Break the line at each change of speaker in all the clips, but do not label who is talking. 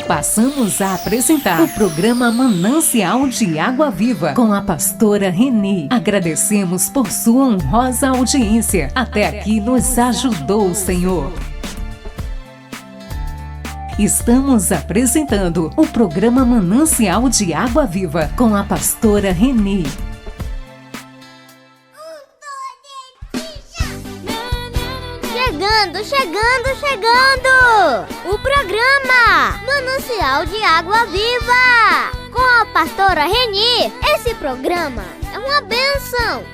Passamos a apresentar o programa Manancial de Água Viva com a pastora Reni. Agradecemos por sua honrosa audiência. Até aqui nos ajudou o Senhor. Estamos apresentando o programa Manancial de Água Viva com a pastora Reni.
Chegando! O programa Manancial de Água Viva com a pastora Reni. Esse programa é uma bênção.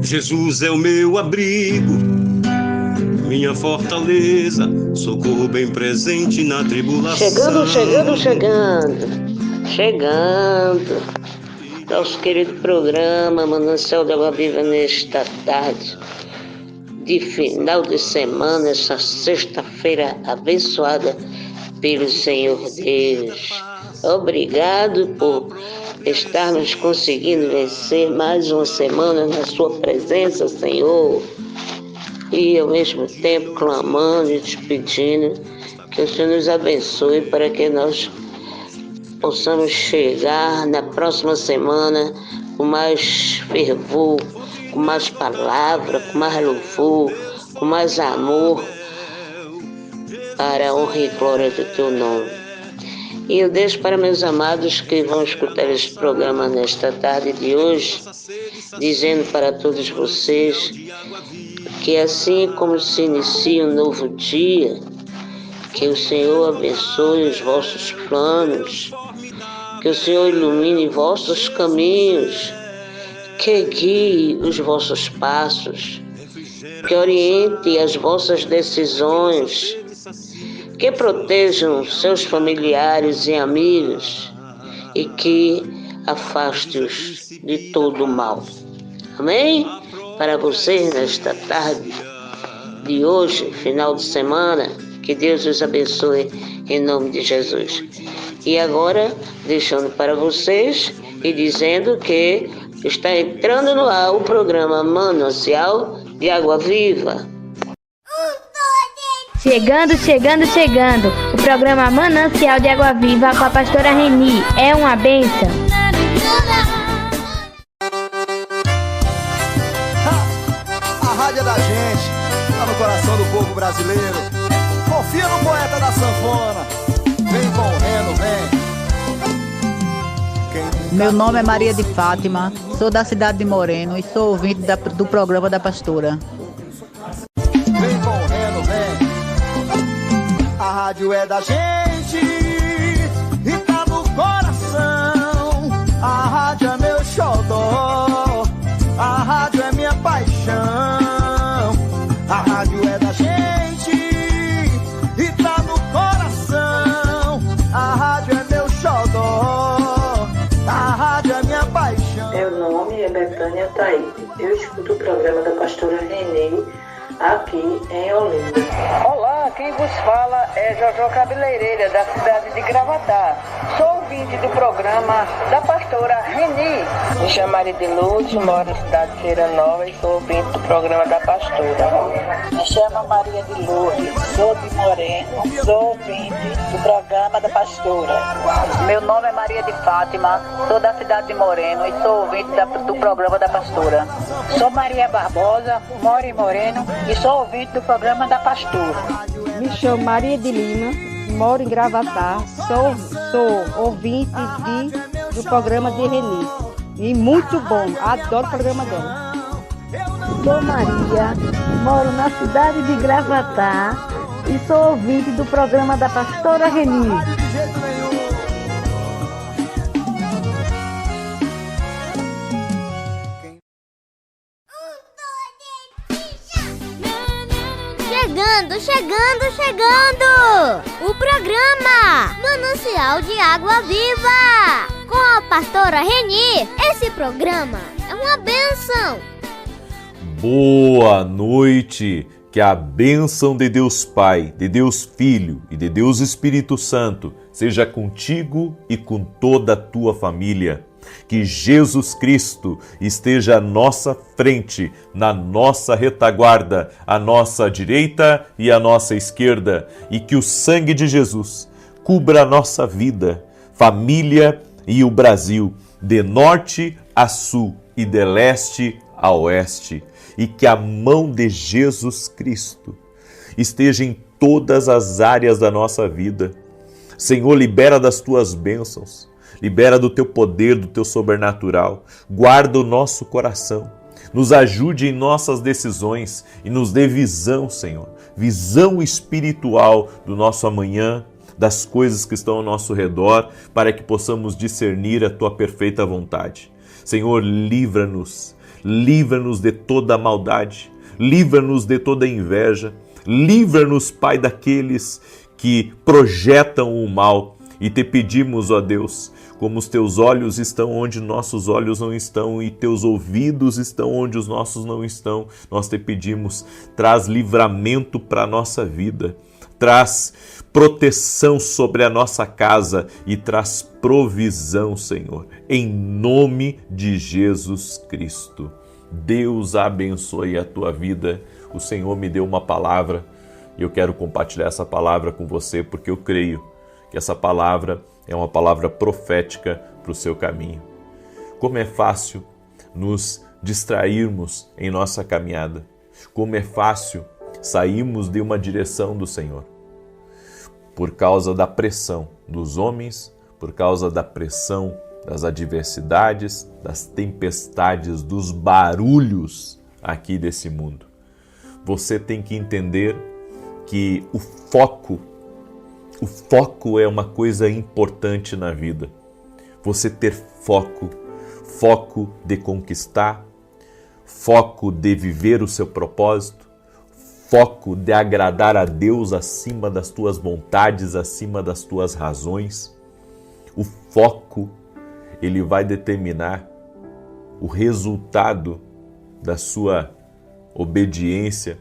Jesus é o meu abrigo, minha fortaleza, socorro bem presente na tribulação.
Chegando. Nosso querido programa Manancial de Água Viva nesta tarde de final de semana, essa sexta-feira abençoada pelo Senhor Deus. Obrigado por estarmos conseguindo vencer mais uma semana na sua presença, Senhor, e ao mesmo tempo clamando e te pedindo que o Senhor nos abençoe para que nós possamos chegar na próxima semana com mais fervor, com mais palavra, com mais louvor, com mais amor, para a honra e glória do teu nome. E eu deixo para meus amados que vão escutar este programa nesta tarde de hoje, dizendo para todos vocês que assim como se inicia um novo dia, que o Senhor abençoe os vossos planos, que o Senhor ilumine vossos caminhos, que guie os vossos passos, que oriente as vossas decisões, que protejam seus familiares e amigos e que afaste-os de todo o mal. Amém? Para vocês nesta tarde de hoje, final de semana, que Deus os abençoe em nome de Jesus. E agora, deixando para vocês e dizendo que está entrando no ar o programa Manancial de Água Viva.
Chegando. O programa Manancial de Água Viva com a pastora Reni. É uma bênção.
A rádio é da gente, tá no coração do povo brasileiro. Confia no poeta da sanfona. Vem correndo, vem.
Meu nome é Maria de Fátima, sou da cidade de Moreno e sou ouvinte do programa da pastora.
Vem correndo, vem. A rádio é da gente e tá no coração. A rádio é meu xodó, a rádio é minha paixão. A rádio é da gente e tá no coração. A rádio é meu xodó, a rádio é minha paixão.
Meu nome é Betânia Taíde. Eu escuto o programa da pastora Reni aqui em Olinda.
Olá, quem vos fala é Jojo Cabeleireira, da cidade de Gravatá. Sou ouvinte do programa da pastora Reni.
Me chamo Maria de Lúcio, moro na cidade de Feira Nova e sou ouvinte do programa da pastora.
Me chamo Maria de Lourdes, sou de Moreno, sou ouvinte do programa da pastora.
Meu nome é Maria de Fátima, sou da cidade de Moreno e sou ouvinte do programa da pastora.
Sou Maria Barbosa, moro em Moreno e sou ouvinte do programa da pastora.
Me chamo Maria de Lima, moro em Gravatá, sou ouvinte do programa de Reni. E muito bom, adoro o programa dela.
Sou Maria, moro na cidade de Gravatá e sou ouvinte do programa da pastora Reni.
Chegando! O programa Manancial de Água Viva com a pastora Reni. Esse programa é uma bênção.
Boa noite! Que a bênção de Deus Pai, de Deus Filho e de Deus Espírito Santo seja contigo e com toda a tua família. Que Jesus Cristo esteja à nossa frente, na nossa retaguarda, à nossa direita e à nossa esquerda, e que o sangue de Jesus cubra a nossa vida, família e o Brasil, de norte a sul e de leste a oeste, e que a mão de Jesus Cristo esteja em todas as áreas da nossa vida. Senhor, libera das tuas bênçãos, libera do teu poder, do teu sobrenatural, guarda o nosso coração, nos ajude em nossas decisões e nos dê visão, Senhor, visão espiritual do nosso amanhã, das coisas que estão ao nosso redor, para que possamos discernir a tua perfeita vontade. Senhor, livra-nos de toda a maldade, livra-nos de toda a inveja, livra-nos, Pai, daqueles que projetam o mal, e te pedimos, ó Deus, como os teus olhos estão onde nossos olhos não estão e teus ouvidos estão onde os nossos não estão, nós te pedimos, traz livramento para a nossa vida, traz proteção sobre a nossa casa e traz provisão, Senhor, em nome de Jesus Cristo. Deus abençoe a tua vida. O Senhor me deu uma palavra e eu quero compartilhar essa palavra com você, porque eu creio que essa palavra é uma palavra profética para o seu caminho. Como é fácil nos distrairmos em nossa caminhada. Como é fácil sairmos de uma direção do Senhor. Por causa da pressão dos homens, por causa da pressão das adversidades, das tempestades, dos barulhos aqui desse mundo. Você tem que entender que o foco é uma coisa importante na vida. Você ter foco de conquistar, foco de viver o seu propósito, foco de agradar a Deus acima das tuas vontades, acima das tuas razões. O foco, ele vai determinar o resultado da sua obediência,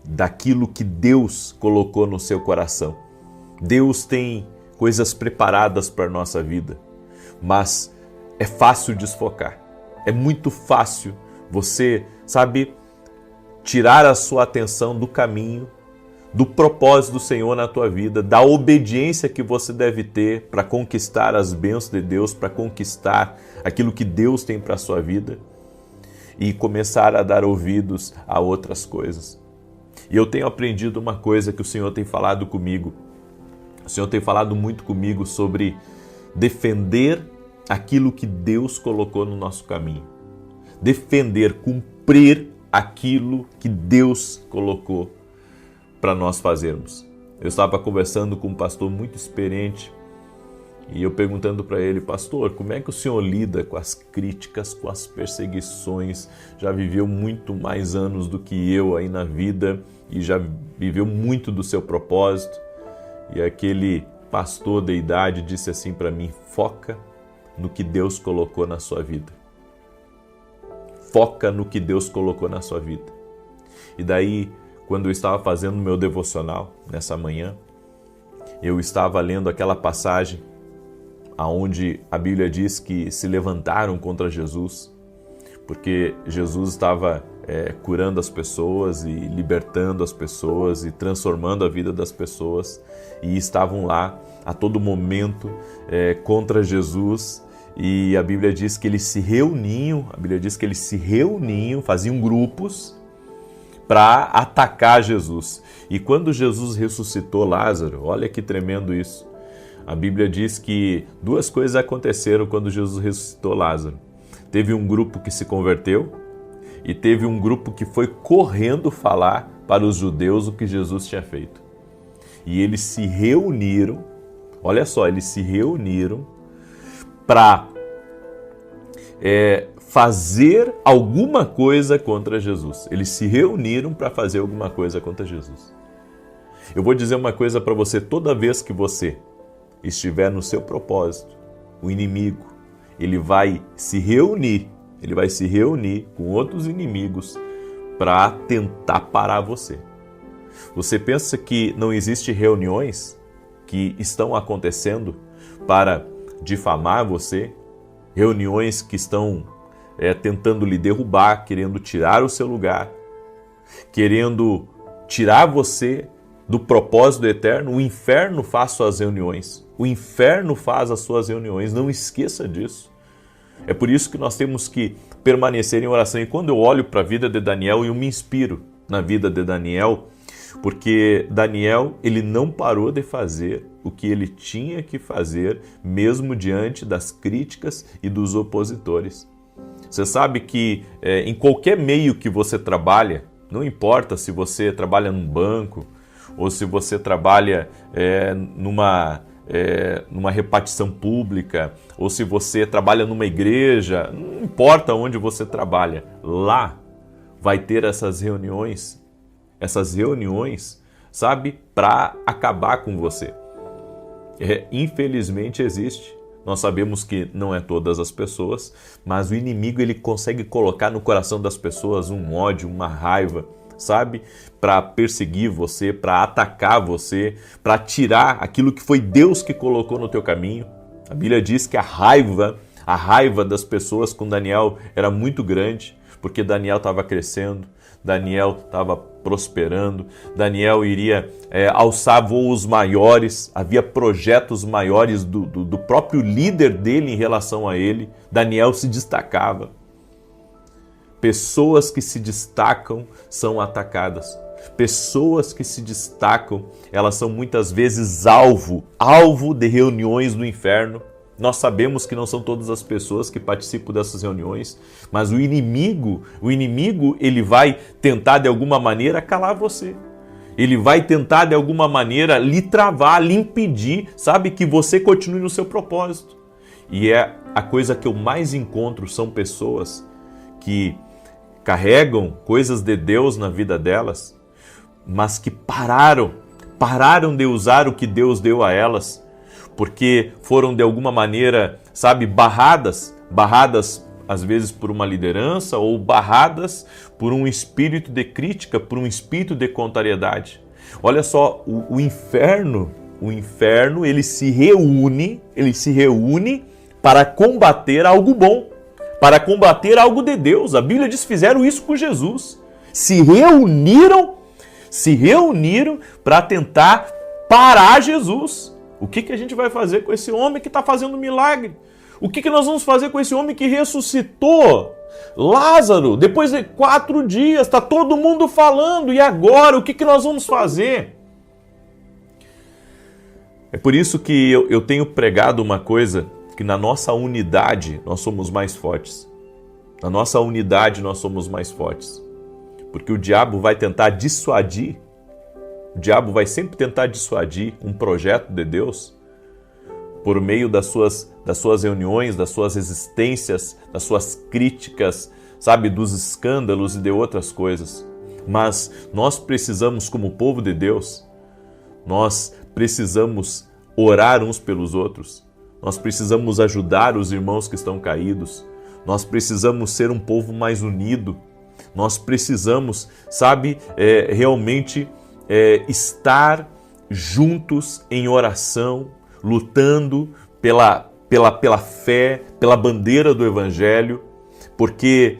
daquilo que Deus colocou no seu coração. Deus tem coisas preparadas para a nossa vida, mas é fácil desfocar. É muito fácil você, tirar a sua atenção do caminho, do propósito do Senhor na tua vida, da obediência que você deve ter para conquistar as bênçãos de Deus, para conquistar aquilo que Deus tem para a sua vida e começar a dar ouvidos a outras coisas. E eu tenho aprendido uma coisa que o Senhor tem falado comigo. O Senhor tem falado muito comigo sobre defender aquilo que Deus colocou no nosso caminho. Defender, cumprir aquilo que Deus colocou para nós fazermos. Eu estava conversando com um pastor muito experiente e eu perguntando para ele: pastor, como é que o senhor lida com as críticas, com as perseguições? Já viveu muito mais anos do que eu aí na vida e já viveu muito do seu propósito. E aquele pastor de idade disse assim para mim: foca no que Deus colocou na sua vida. Foca no que Deus colocou na sua vida. E daí, quando eu estava fazendo meu devocional nessa manhã, eu estava lendo aquela passagem onde a Bíblia diz que se levantaram contra Jesus, porque Jesus estava curando as pessoas e libertando as pessoas e transformando a vida das pessoas, e estavam lá a todo momento contra Jesus. E a Bíblia diz que eles se reuniam, faziam grupos para atacar Jesus. E quando Jesus ressuscitou Lázaro, olha que tremendo isso, a Bíblia diz que duas coisas aconteceram quando Jesus ressuscitou Lázaro. Teve um grupo que se converteu e teve um grupo que foi correndo falar para os judeus o que Jesus tinha feito. E eles se reuniram, olha só, para fazer alguma coisa contra Jesus. Eles se reuniram para fazer alguma coisa contra Jesus. Eu vou dizer uma coisa para você: toda vez que você estiver no seu propósito, o inimigo, ele vai se reunir com outros inimigos para tentar parar você. Você pensa que não existem reuniões que estão acontecendo para difamar você, reuniões que estão tentando lhe derrubar, querendo tirar o seu lugar, querendo tirar você do propósito eterno. O inferno faz suas reuniões, o inferno faz as suas reuniões, não esqueça disso. É por isso que nós temos que permanecer em oração. E quando eu olho para a vida de Daniel, eu me inspiro na vida de Daniel, porque Daniel, ele não parou de fazer o que ele tinha que fazer, mesmo diante das críticas e dos opositores. Você sabe que em qualquer meio que você trabalha, não importa se você trabalha num banco ou se você trabalha numa repartição pública ou se você trabalha numa igreja, não importa onde você trabalha, lá vai ter essas reuniões, sabe, para acabar com você. Infelizmente existe. Nós sabemos que não é todas as pessoas, mas o inimigo ele consegue colocar no coração das pessoas um ódio, uma raiva, sabe? Para perseguir você, para atacar você, para tirar aquilo que foi Deus que colocou no teu caminho. A Bíblia diz que a raiva das pessoas com Daniel era muito grande, porque Daniel estava crescendo, Daniel estava prosperando, Daniel iria alçar voos maiores, havia projetos maiores do próprio líder dele em relação a ele. Daniel se destacava. Pessoas que se destacam são atacadas. Pessoas que se destacam, elas são muitas vezes alvo de reuniões do inferno. Nós sabemos que não são todas as pessoas que participam dessas reuniões, mas o inimigo, ele vai tentar de alguma maneira calar você. Ele vai tentar de alguma maneira lhe travar, lhe impedir, sabe, que você continue no seu propósito. E a coisa que eu mais encontro são pessoas que carregam coisas de Deus na vida delas, mas que pararam de usar o que Deus deu a elas, porque foram de alguma maneira, sabe, barradas às vezes por uma liderança ou barradas por um espírito de crítica, por um espírito de contrariedade. Olha só, o inferno, ele se reúne para combater algo bom, para combater algo de Deus. A Bíblia diz que fizeram isso com Jesus. Se reuniram para tentar parar Jesus. O que a gente vai fazer com esse homem que está fazendo milagre? O que nós vamos fazer com esse homem que ressuscitou Lázaro depois de 4 dias? Está todo mundo falando. E agora? O que nós vamos fazer? É por isso que eu tenho pregado uma coisa, que na nossa unidade nós somos mais fortes. Na nossa unidade nós somos mais fortes. Porque o diabo vai tentar dissuadir. O diabo vai sempre tentar dissuadir um projeto de Deus por meio das suas reuniões, das suas resistências, das suas críticas, sabe, dos escândalos e de outras coisas. Mas nós precisamos, como povo de Deus, nós precisamos orar uns pelos outros. Nós precisamos ajudar os irmãos que estão caídos. Nós precisamos ser um povo mais unido. Nós precisamos, sabe, realmente estar juntos em oração, lutando pela fé, pela bandeira do Evangelho, porque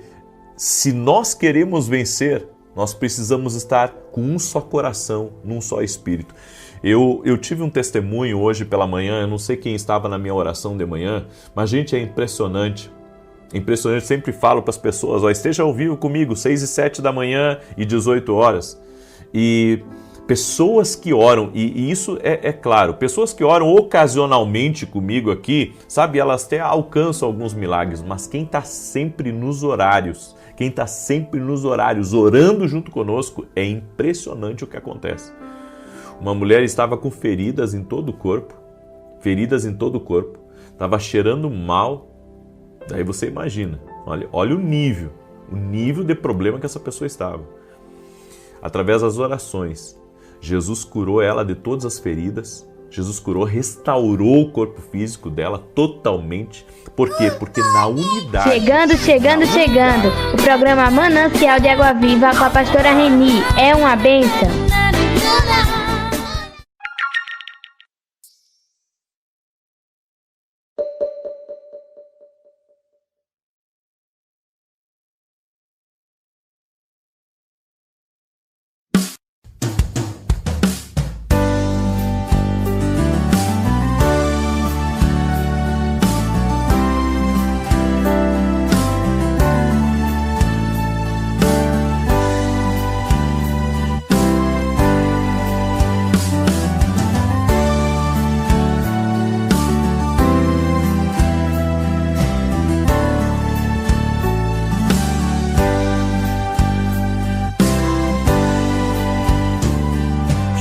se nós queremos vencer, nós precisamos estar com um só coração, num só espírito. Eu tive um testemunho hoje pela manhã, eu não sei quem estava na minha oração de manhã, mas, gente, é impressionante. É impressionante, eu sempre falo para as pessoas, esteja ao vivo comigo, 6 e 7 da manhã e 18 horas. E pessoas que oram, e isso é claro, pessoas que oram ocasionalmente comigo aqui, sabe, elas até alcançam alguns milagres, mas quem está sempre nos horários, orando junto conosco, é impressionante o que acontece. Uma mulher estava com feridas em todo o corpo, estava cheirando mal. Daí você imagina, olha o nível de problema que essa pessoa estava. Através das orações, Jesus curou ela de todas as feridas, Jesus curou, restaurou o corpo físico dela totalmente. Por quê? Porque na unidade...
Chegando! O programa Manancial de Água Viva com a pastora Reni é uma bênção.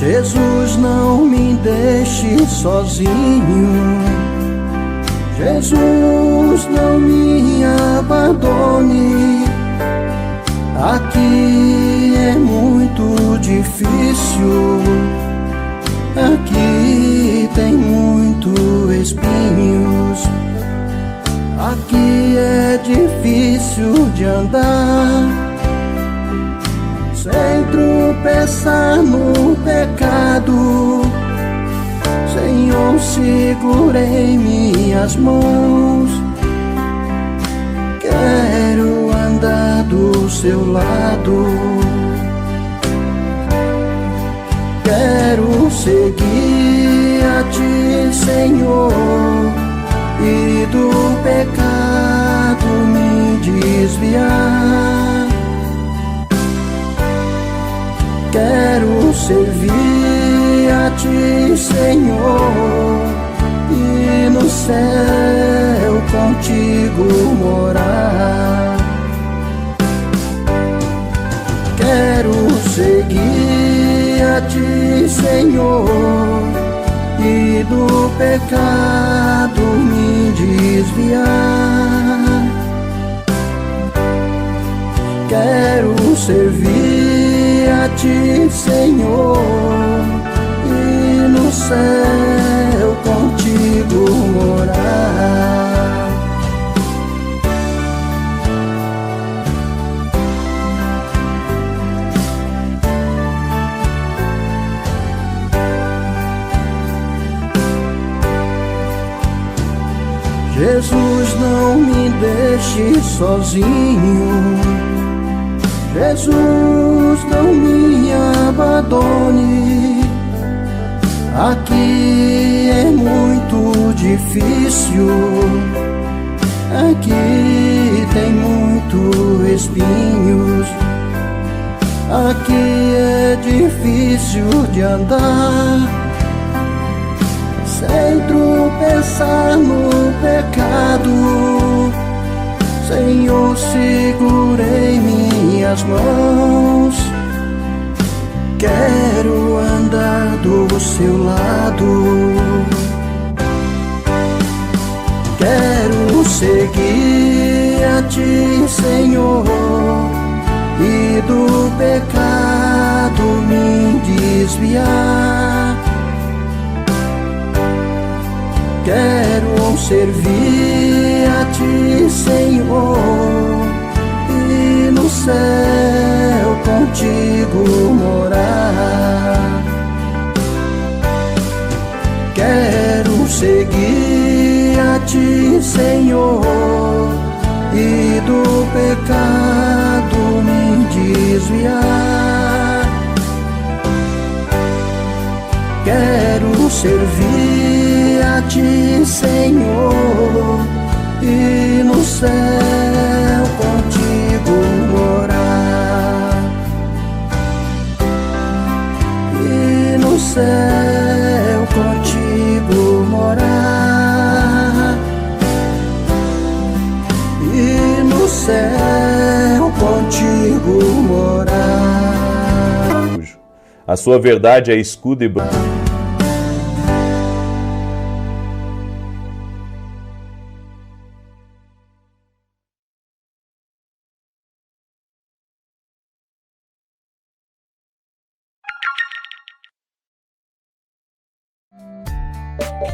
Jesus, não me deixe sozinho. Jesus, não me abandone. Aqui é muito difícil. Aqui tem muito espinhos. Aqui é difícil de andar sem tropeçar no pecado. Senhor, segura em minhas mãos. Quero andar do seu lado. Quero seguir a ti, Senhor, e do pecado me desviar. Quero servir a ti, Senhor, e no céu contigo morar. Quero seguir a ti, Senhor, e do pecado me desviar. Quero servir a ti, Senhor, e no céu contigo morar. Jesus, não me deixe sozinho. Jesus, não me abandone. Aqui é muito difícil. Aqui tem muito espinhos. Aqui é difícil de andar sem tropeçar no pecado. Senhor, segura em minhas mãos. Quero andar do seu lado. Quero seguir a ti, Senhor, e do pecado me desviar. Quero servir a ti, Senhor, e no céu contigo morar. Quero seguir a ti, Senhor, e do pecado me desviar. Quero servir a ti, Senhor, e no céu contigo morar. E no céu contigo morar. E no céu contigo morar.
A sua verdade é escudo e branco.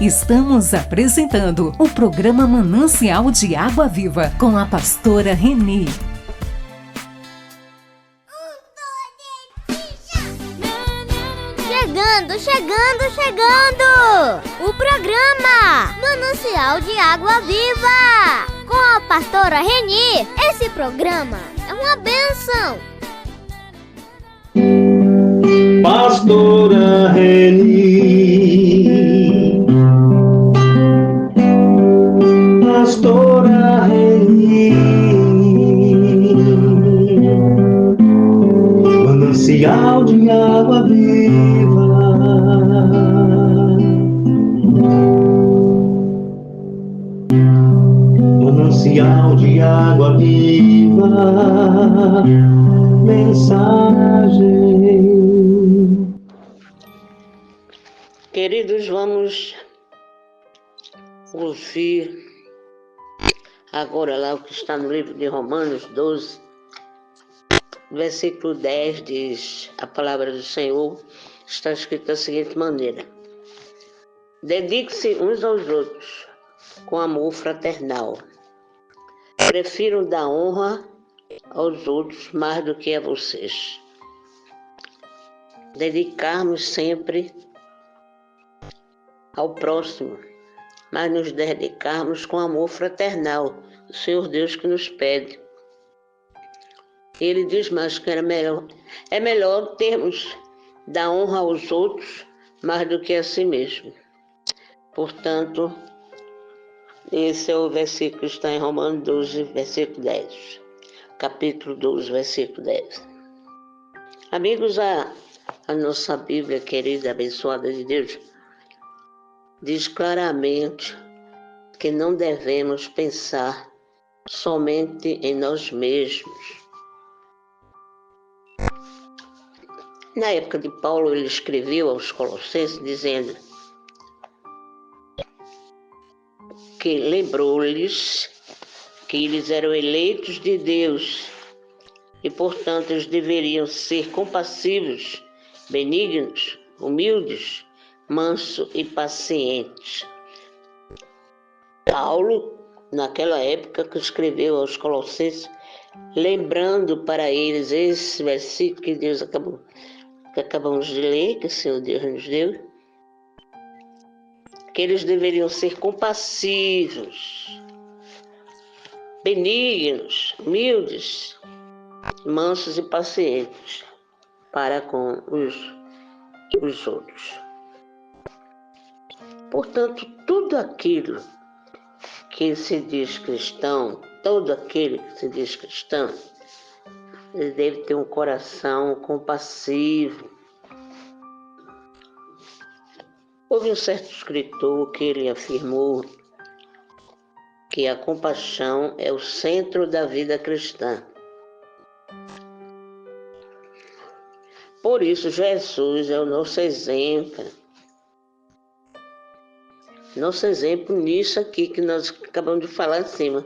Estamos apresentando o programa Manancial de Água Viva com a pastora Renê.
Chegando! O programa Manancial de Água Viva com a pastora Renê. Esse programa é uma bênção.
Pastora Renê, pastora Renê, manancial de água viva. Manancial de água viva, mensagem.
Queridos, vamos ouvir agora lá o que está no livro de Romanos 12, versículo 10, diz a palavra do Senhor, está escrito da seguinte maneira: dedique-se uns aos outros com amor fraternal. Prefiram dar honra aos outros mais do que a vocês. Dedicarmos sempre ao próximo, mas nos dedicarmos com amor fraternal, o Senhor Deus que nos pede. Ele diz mais que é melhor termos dar honra aos outros mais do que a si mesmo. Portanto, esse é o versículo que está em Romanos 12, versículo 10. Capítulo 12, versículo 10. Amigos, a nossa Bíblia querida, abençoada de Deus, diz claramente que não devemos pensar somente em nós mesmos. Na época de Paulo, ele escreveu aos Colossenses dizendo que lembrou-lhes que eles eram eleitos de Deus e, portanto, eles deveriam ser compassivos, benignos, humildes, mansos e pacientes. Paulo, naquela época que escreveu aos Colossenses, lembrando para eles esse versículo que acabamos de ler, que o Senhor Deus nos deu, que eles deveriam ser compassivos, benignos, humildes, mansos e pacientes para com os outros. Portanto, tudo aquilo que se diz cristão, todo aquele que se diz cristão, ele deve ter um coração compassivo. Houve um certo escritor que ele afirmou que a compaixão é o centro da vida cristã. Por isso, Jesus é o nosso exemplo. Nosso exemplo nisso aqui que nós acabamos de falar em cima.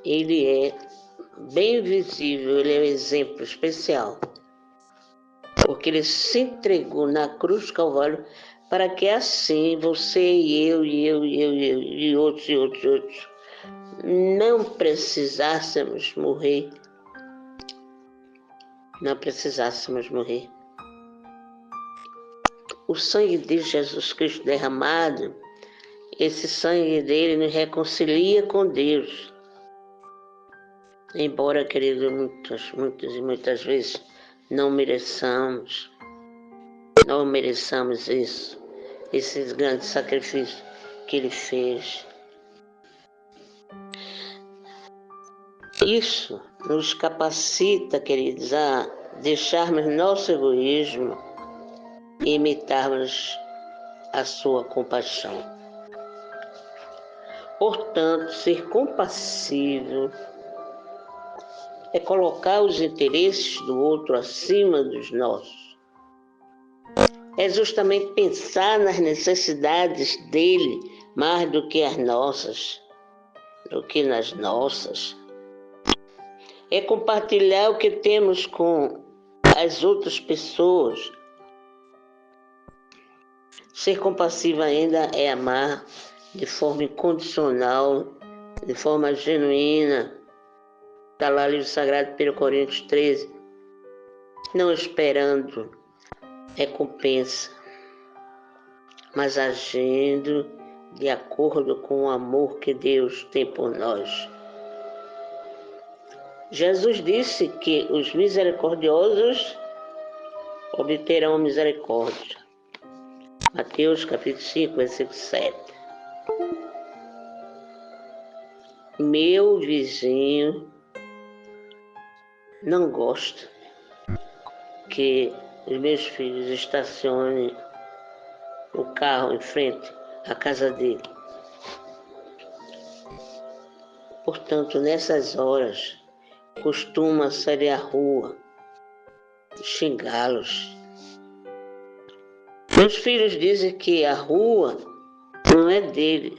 Ele é bem visível, ele é um exemplo especial. Porque ele se entregou na cruz do Calvário para que assim você e eu e outros não precisássemos morrer. Não precisássemos morrer. O sangue de Jesus Cristo derramado, esse sangue dele nos reconcilia com Deus. Embora, querido, muitas vezes não mereçamos isso, esse grande sacrifício que ele fez. Isso nos capacita, queridos, a deixarmos nosso egoísmo e imitarmos a sua compaixão. Portanto, ser compassivo é colocar os interesses do outro acima dos nossos. É justamente pensar nas necessidades dele mais do que as nossas, nas nossas. É compartilhar o que temos com as outras pessoas. Ser compassivo ainda é amar de forma incondicional, de forma genuína. Está lá no livro sagrado, 1 Coríntios 13. Não esperando recompensa, mas agindo de acordo com o amor que Deus tem por nós. Jesus disse que os misericordiosos obterão misericórdia. Mateus capítulo 5, versículo 7. Meu vizinho não gosta que os meus filhos estacionem o carro em frente à casa dele. Portanto, nessas horas, costuma sair à rua xingá-los. Meus filhos dizem que a rua não é dele.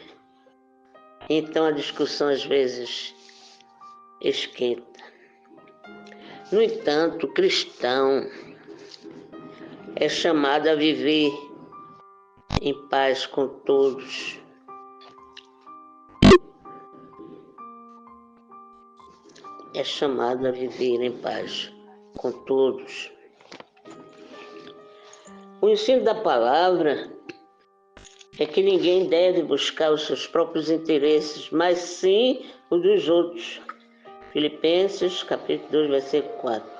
Então a discussão às vezes esquenta. No entanto, o cristão é chamado a viver em paz com todos. É chamado a viver em paz com todos. O ensino da palavra é que ninguém deve buscar os seus próprios interesses, mas sim os dos outros. Filipenses, capítulo 2, versículo 4.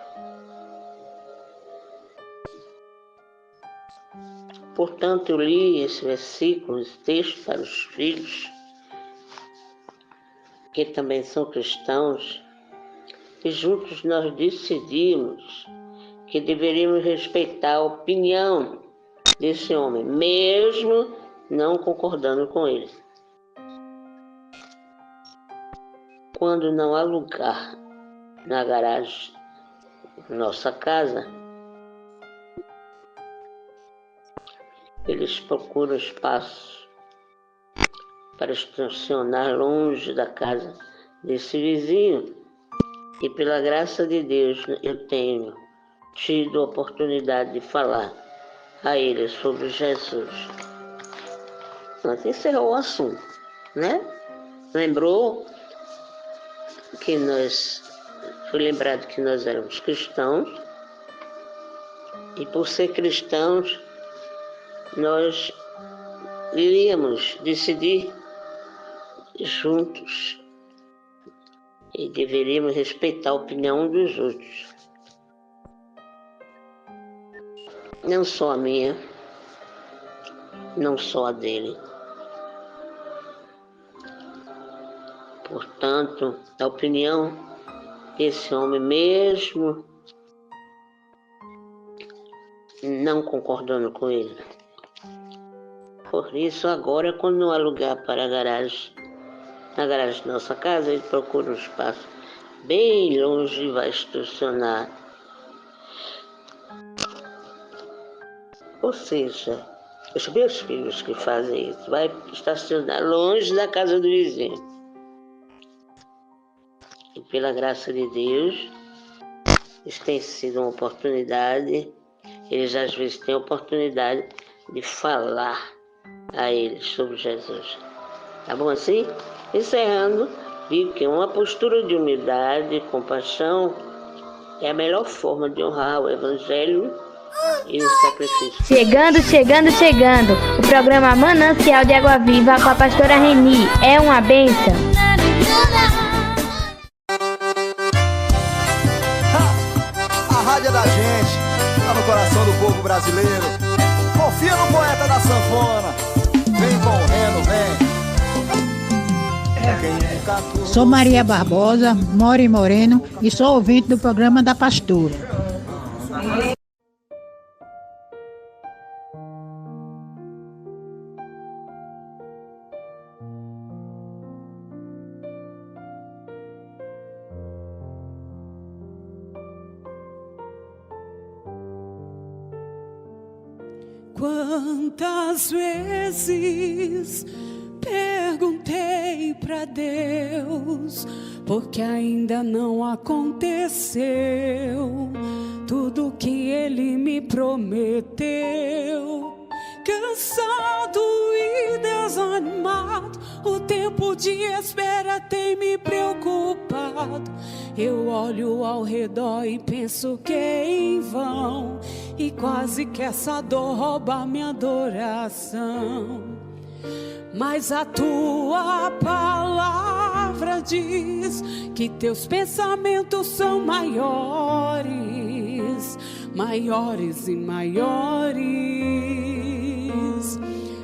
Portanto, eu li esse versículo, esse texto para os filhos, que também são cristãos, e juntos nós decidimos que deveríamos respeitar a opinião desse homem, mesmo não concordando com ele. Quando não há lugar na garagem da nossa casa, eles procuram espaço para estacionar longe da casa desse vizinho. E pela graça de Deus eu tenho tido a oportunidade de falar a ele sobre Jesus. Nós encerrou o assunto, né? Lembrou que foi lembrado que nós éramos cristãos, e por ser cristãos, nós iríamos decidir juntos e deveríamos respeitar a opinião dos outros. Não só a minha, não só a dele. Portanto, a opinião desse homem, mesmo não concordando com ele. Por isso, agora, quando não há lugar para a garagem, na garagem da nossa casa, ele procura um espaço bem longe e vai estacionar. Ou seja, os meus filhos que fazem isso, vai estacionar longe da casa do vizinho. E pela graça de Deus, isso tem sido uma oportunidade, eles às vezes têm a oportunidade de falar a eles sobre Jesus. Tá bom assim? Encerrando, digo que uma postura de humildade e compaixão é a melhor forma de honrar o Evangelho e o sacrifício.
Chegando. O programa Manancial de Água Viva com a pastora Reni. É uma bênção.
A rádio é da gente, tá no coração do povo brasileiro. Confia no poeta da sanfona. Vem com o Reno, vem.
Sou Maria Barbosa, moro em Moreno e sou ouvinte do programa da pastora.
Quantas vezes perguntei pra Deus, porque ainda não aconteceu tudo que Ele me prometeu. Cansado e desanimado, o tempo de espera tem me preocupado. Eu olho ao redor e penso que é em vão, e quase que essa dor rouba minha adoração. Mas a tua palavra diz que teus pensamentos são maiores, maiores e maiores,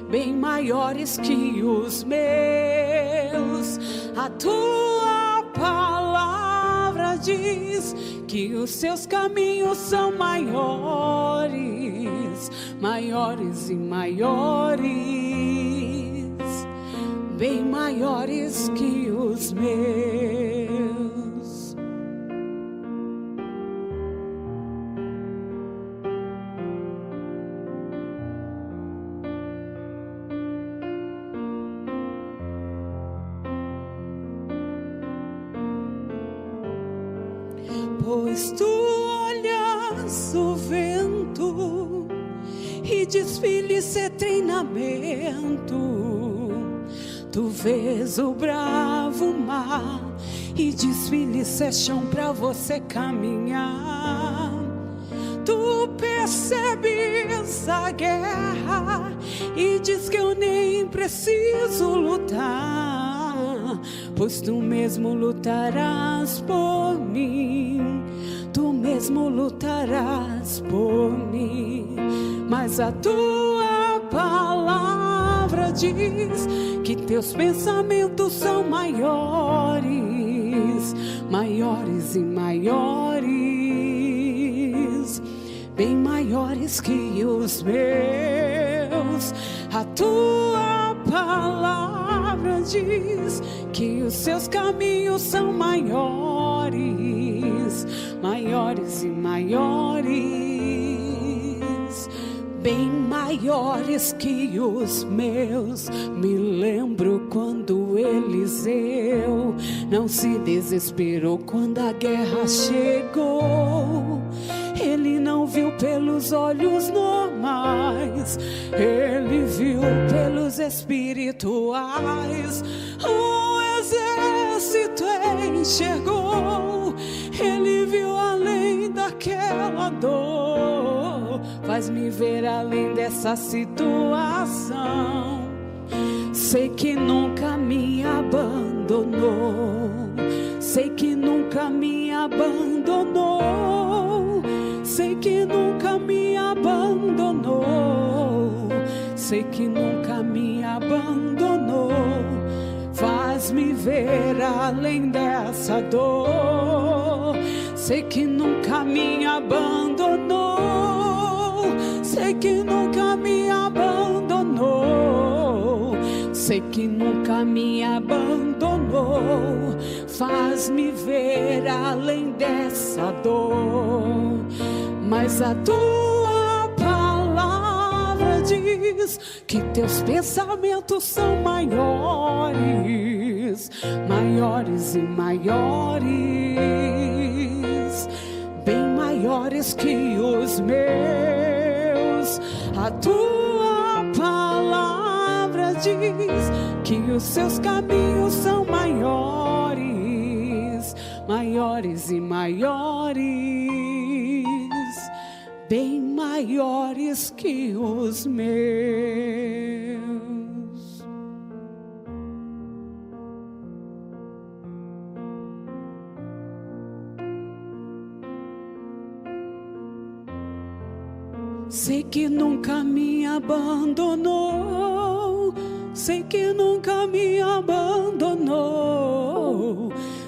bem maiores que os meus. A tua palavra diz que os seus caminhos são maiores, maiores e maiores, bem maiores que os meus. Pois tu olhas o vento e desfile seu treinamento. Tu vês o bravo mar e desfile seu chão pra você caminhar. Tu percebes a guerra e diz que eu nem preciso lutar, pois tu mesmo lutarás por mim. Tu mesmo lutarás por mim. Mas a tua palavra diz que teus pensamentos são maiores, maiores e maiores, bem maiores que os meus. A tua palavra diz que os seus caminhos são maiores, maiores e maiores, bem maiores que os meus. Me lembro quando Eliseu não se desesperou quando a guerra chegou. Ele não viu pelos olhos normais, ele viu pelos espirituais. O exército enxergou, ele viu além daquela dor. Faz-me ver além dessa situação. Sei que nunca me abandonou, sei que nunca me abandonou, sei que nunca me abandonou, sei que nunca me abandonou. Faz-me ver além dessa dor. Sei que nunca me abandonou, sei que nunca me abandonou, sei que nunca me abandonou. Faz-me ver além dessa dor. Mas a tua palavra diz que teus pensamentos são maiores, maiores e maiores, bem maiores que os meus. A tua palavra diz que os seus caminhos são maiores, maiores e maiores, bem maiores que os meus. Sei que nunca me abandonou, sei que nunca me abandonou,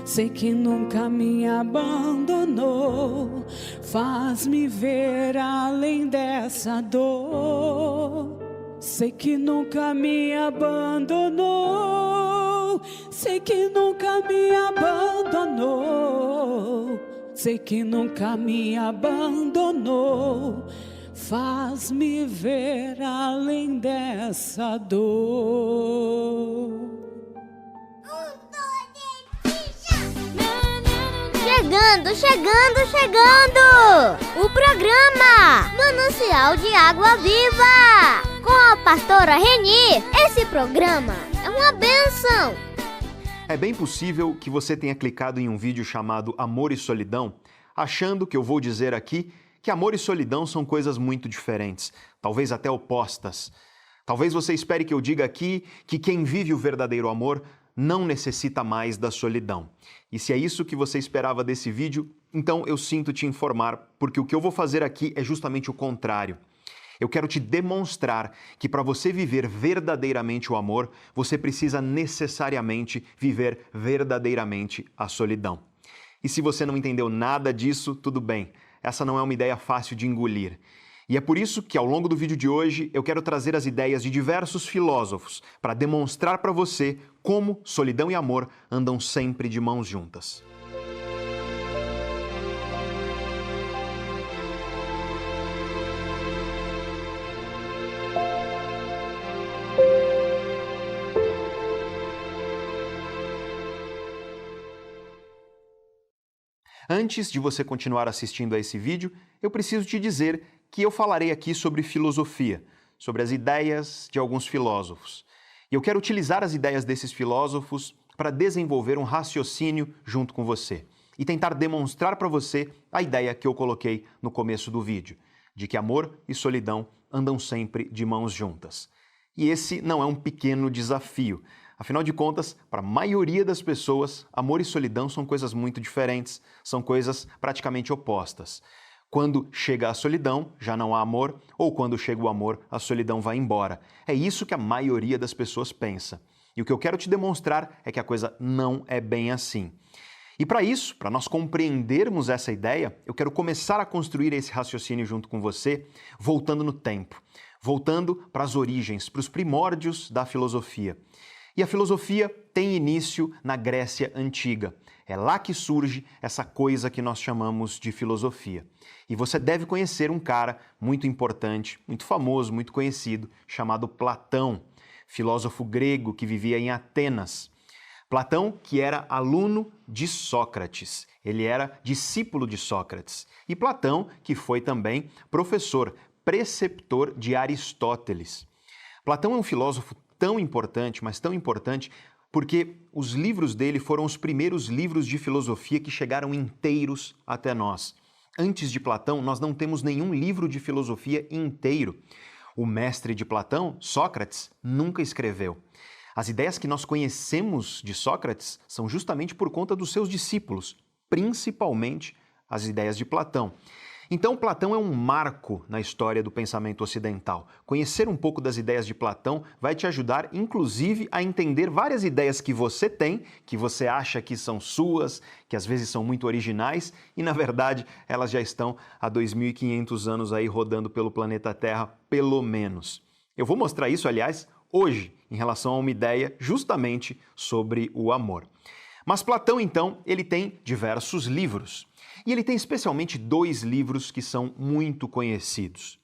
sei que nunca me abandonou. Faz-me ver além dessa dor. Sei que nunca me abandonou, sei que nunca me abandonou, sei que nunca me abandonou. Faz-me ver além dessa dor.
Chegando! O programa Manancial de Água Viva, com a pastora Reni. Esse programa é uma bênção.
É bem possível que você tenha clicado em um vídeo chamado Amor e Solidão, achando que eu vou dizer aqui que amor e solidão são coisas muito diferentes, talvez até opostas. Talvez você espere que eu diga aqui que quem vive o verdadeiro amor não necessita mais da solidão. E se é isso que você esperava desse vídeo, então eu sinto te informar, porque o que eu vou fazer aqui é justamente o contrário. Eu quero te demonstrar que para você viver verdadeiramente o amor, você precisa necessariamente viver verdadeiramente a solidão. E se você não entendeu nada disso, tudo bem. Essa não é uma ideia fácil de engolir. E é por isso que, ao longo do vídeo de hoje, eu quero trazer as ideias de diversos filósofos para demonstrar para você como solidão e amor andam sempre de mãos juntas. Antes de você continuar assistindo a esse vídeo, eu preciso te dizer que eu falarei aqui sobre filosofia, sobre as ideias de alguns filósofos. E eu quero utilizar as ideias desses filósofos para desenvolver um raciocínio junto com você e tentar demonstrar para você a ideia que eu coloquei no começo do vídeo, de que amor e solidão andam sempre de mãos juntas. E esse não é um pequeno desafio. Afinal de contas, para a maioria das pessoas, amor e solidão são coisas muito diferentes, são coisas praticamente opostas. Quando chega a solidão, já não há amor, ou quando chega o amor, a solidão vai embora. É isso que a maioria das pessoas pensa. E o que eu quero te demonstrar é que a coisa não é bem assim. E para isso, para nós compreendermos essa ideia, eu quero começar a construir esse raciocínio junto com você, voltando no tempo, voltando para as origens, para os primórdios da filosofia. E a filosofia tem início na Grécia Antiga. É lá que surge essa coisa que nós chamamos de filosofia. E você deve conhecer um cara muito importante, muito famoso, muito conhecido, chamado Platão, filósofo grego que vivia em Atenas. Platão, que era aluno de Sócrates, ele era discípulo de Sócrates. E Platão, que foi também professor, preceptor de Aristóteles. Platão é um filósofo tão importante, mas tão importante, porque os livros dele foram os primeiros livros de filosofia que chegaram inteiros até nós. Antes de Platão, nós não temos nenhum livro de filosofia inteiro. O mestre de Platão, Sócrates, nunca escreveu. As ideias que nós conhecemos de Sócrates são justamente por conta dos seus discípulos, principalmente as ideias de Platão. Então, Platão é um marco na história do pensamento ocidental. Conhecer um pouco das ideias de Platão vai te ajudar, inclusive, a entender várias ideias que você tem, que você acha que são suas, que às vezes são muito originais, e, na verdade, elas já estão há 2.500 anos aí rodando pelo planeta Terra, pelo menos. Eu vou mostrar isso, aliás, hoje, em relação a uma ideia justamente sobre o amor. Mas Platão, então, ele tem diversos livros. E ele tem especialmente 2 livros que são muito conhecidos.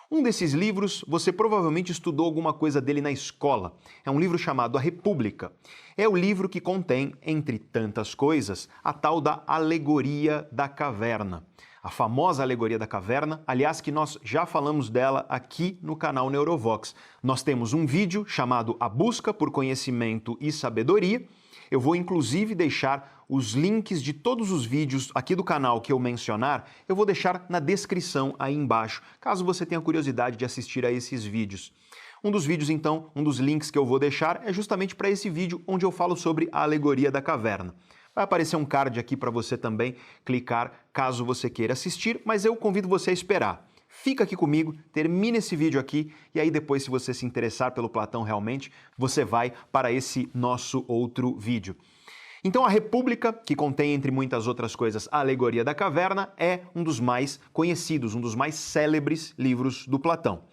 Um desses livros, você provavelmente estudou alguma coisa dele na escola. É um livro chamado A República. É o livro que contém, entre tantas coisas, a tal da Alegoria da Caverna. A famosa Alegoria da Caverna, aliás, que nós já falamos dela aqui no canal Neurovox. Nós temos um vídeo chamado A Busca por Conhecimento e Sabedoria. Eu vou inclusive deixar os links de todos os vídeos aqui do canal que eu mencionar, eu vou deixar na descrição aí embaixo, caso você tenha curiosidade de assistir a esses vídeos. Um dos vídeos, então, um dos links que eu vou deixar é justamente para esse vídeo onde eu falo sobre a Alegoria da Caverna. Vai aparecer um card aqui para você também clicar caso você queira assistir, mas eu convido você a esperar. Fica aqui comigo, termina esse vídeo aqui e aí depois, se você se interessar pelo Platão realmente, você vai para esse nosso outro vídeo. Então a República, que contém entre muitas outras coisas a Alegoria da Caverna, é um dos mais conhecidos, um dos mais célebres livros do Platão.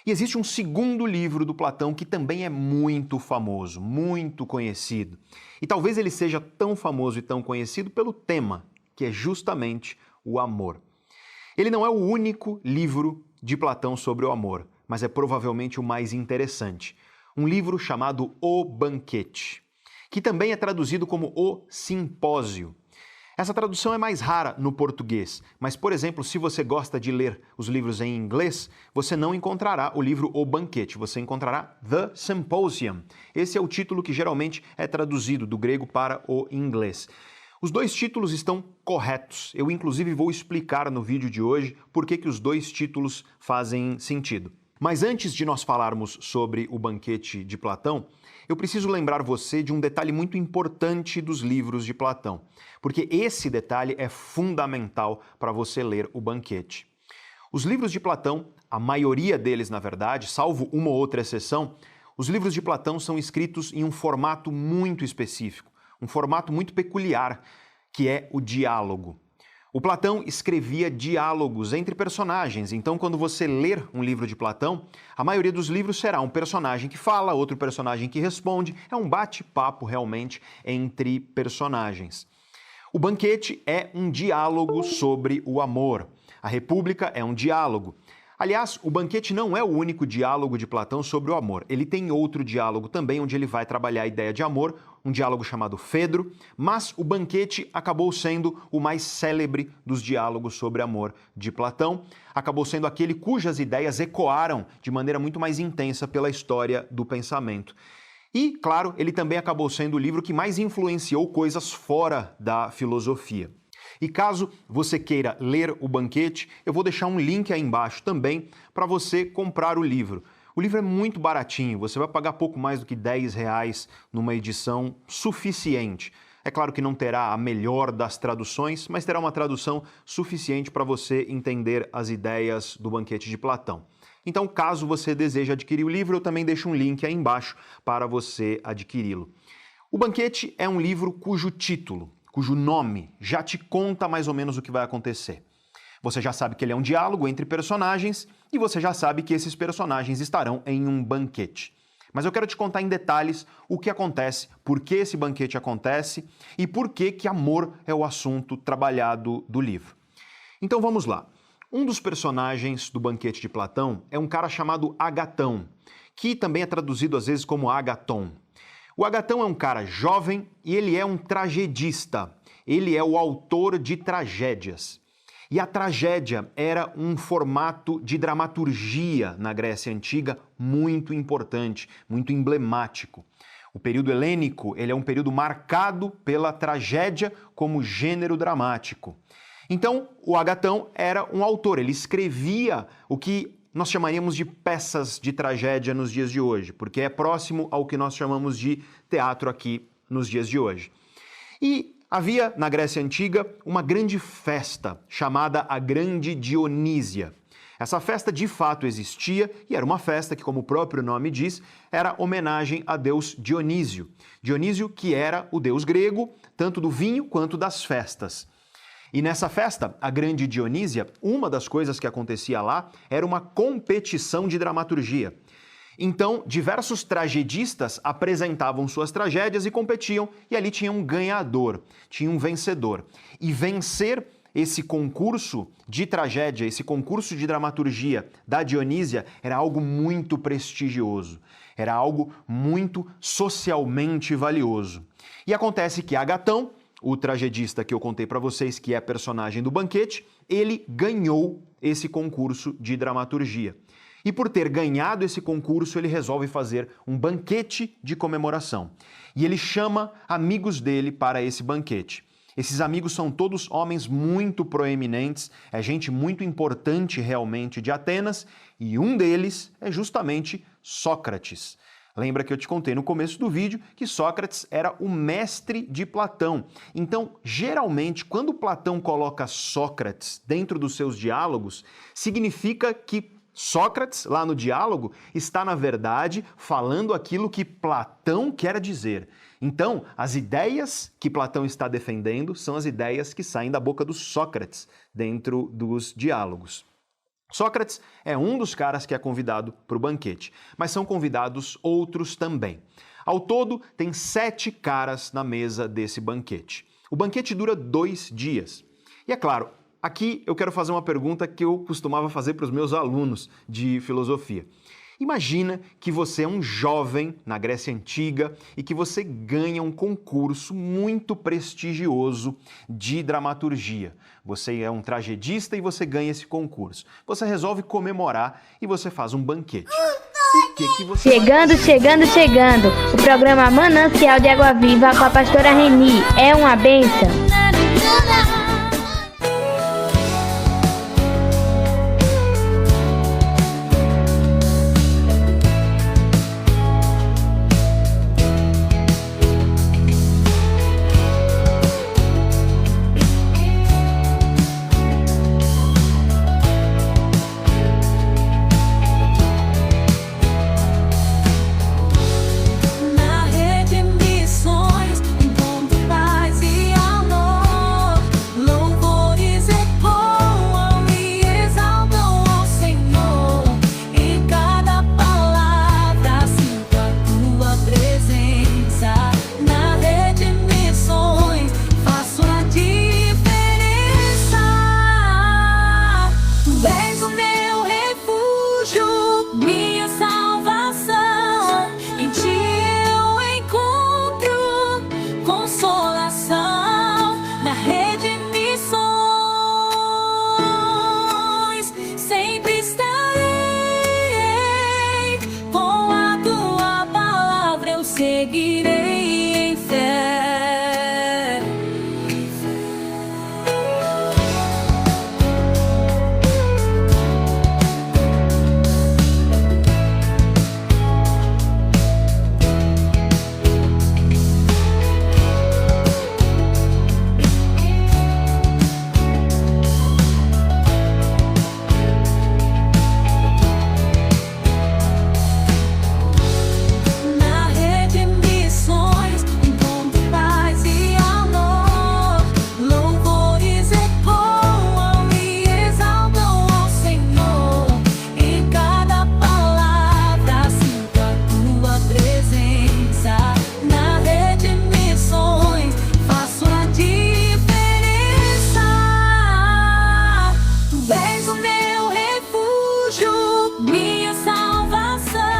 E existe um segundo livro do Platão que também é muito famoso, muito conhecido. E talvez ele seja tão famoso e tão conhecido pelo tema, que é justamente o amor. Ele não é o único livro de Platão sobre o amor, mas é provavelmente o mais interessante. Um livro chamado O Banquete, que também é traduzido como O Simpósio. Essa tradução é mais rara no português, mas, por exemplo, se você gosta de ler os livros em inglês, você não encontrará o livro O Banquete, você encontrará The Symposium. Esse é o título que geralmente é traduzido do grego para o inglês. Os 2 títulos estão corretos. Eu, inclusive, vou explicar no vídeo de hoje por que os 2 títulos fazem sentido. Mas antes de nós falarmos sobre o Banquete de Platão, eu preciso lembrar você de um detalhe muito importante dos livros de Platão, porque esse detalhe é fundamental para você ler o Banquete. Os livros de Platão, a maioria deles, na verdade, salvo uma ou outra exceção, os livros de Platão são escritos em um formato muito específico. Um formato muito peculiar, que é o diálogo. O Platão escrevia diálogos entre personagens, então quando você ler um livro de Platão, a maioria dos livros será um personagem que fala, outro personagem que responde, é um bate-papo realmente entre personagens. O Banquete é um diálogo sobre o amor. A República é um diálogo. Aliás, o Banquete não é o único diálogo de Platão sobre o amor. Ele tem outro diálogo também, onde ele vai trabalhar a ideia de amor, um diálogo chamado Fedro, mas o banquete acabou sendo o mais célebre dos diálogos sobre amor de Platão, acabou sendo aquele cujas ideias ecoaram de maneira muito mais intensa pela história do pensamento. E, claro, ele também acabou sendo o livro que mais influenciou coisas fora da filosofia. E caso você queira ler o Banquete, eu vou deixar um link aí embaixo também para você comprar o livro. O livro é muito baratinho, você vai pagar pouco mais do que R$10 numa edição suficiente. É claro que não terá a melhor das traduções, mas terá uma tradução suficiente para você entender as ideias do Banquete de Platão. Então, caso você deseje adquirir o livro, eu também deixo um link aí embaixo para você adquiri-lo. O Banquete é um livro cujo título, cujo nome, já te conta mais ou menos o que vai acontecer. Você já sabe que ele é um diálogo entre personagens e você já sabe que esses personagens estarão em um banquete. Mas eu quero te contar em detalhes o que acontece, por que esse banquete acontece e por que amor é o assunto trabalhado do livro. Então vamos lá. Um dos personagens do Banquete de Platão é um cara chamado Agatão, que também é traduzido às vezes como Agaton. O Agatão é um cara jovem e ele é um tragedista. Ele é o autor de tragédias. E a tragédia era um formato de dramaturgia na Grécia Antiga muito importante, muito emblemático. O período helênico ele é um período marcado pela tragédia como gênero dramático. Então, o Agatão era um autor, ele escrevia o que nós chamaríamos de peças de tragédia nos dias de hoje, porque é próximo ao que nós chamamos de teatro aqui nos dias de hoje. E havia, na Grécia Antiga, uma grande festa chamada a Grande Dionísia. Essa festa de fato existia e era uma festa que, como o próprio nome diz, era homenagem a deus Dionísio. Dionísio que era o deus grego, tanto do vinho quanto das festas. E nessa festa, a Grande Dionísia, uma das coisas que acontecia lá era uma competição de dramaturgia. Então, diversos tragedistas apresentavam suas tragédias e competiam, e ali tinha um ganhador, tinha um vencedor. E vencer esse concurso de tragédia, esse concurso de dramaturgia da Dionísia era algo muito prestigioso, era algo muito socialmente valioso. E acontece que Agatão, o tragedista que eu contei para vocês, que é personagem do Banquete, ele ganhou esse concurso de dramaturgia. E por ter ganhado esse concurso, ele resolve fazer um banquete de comemoração. E ele chama amigos dele para esse banquete. Esses amigos são todos homens muito proeminentes, é gente muito importante realmente de Atenas, e um deles é justamente Sócrates. Lembra que eu te contei no começo do vídeo que Sócrates era o mestre de Platão. Então, geralmente, quando Platão coloca Sócrates dentro dos seus diálogos, significa que Sócrates, lá no diálogo, está, na verdade, falando aquilo que Platão quer dizer. Então, as ideias que Platão está defendendo são as ideias que saem da boca do Sócrates dentro dos diálogos. Sócrates é um dos caras que é convidado para o banquete, mas são convidados outros também. Ao todo, tem 7 caras na mesa desse banquete. O banquete dura 2 dias. E é claro, aqui eu quero fazer uma pergunta que eu costumava fazer para os meus alunos de filosofia. Imagina que você é um jovem na Grécia Antiga e que você ganha um concurso muito prestigioso de dramaturgia. Você é um tragedista e você ganha esse concurso. Você resolve comemorar e você faz um banquete. O que você
Chegando! O programa Manancial de Água Viva com a pastora Reni. É uma bênção.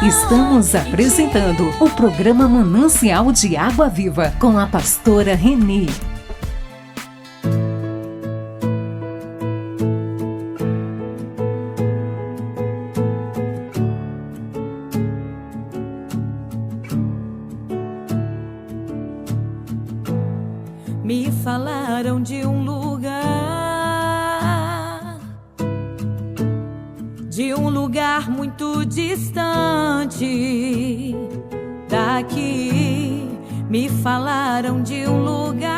Estamos apresentando o programa Manancial de Água Viva com a pastora Renê.
Me falaram de um lugar muito distante daqui. Me falaram de um lugar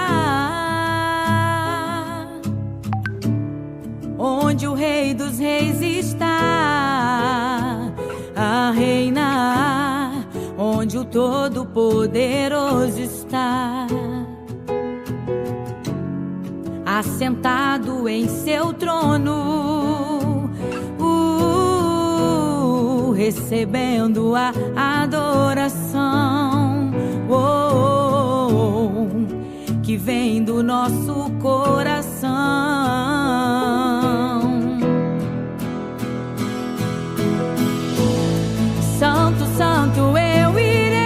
onde o Rei dos Reis está a reinar, onde o Todo-Poderoso está assentado em seu trono, recebendo a adoração que vem do nosso coração. Santo, santo, eu irei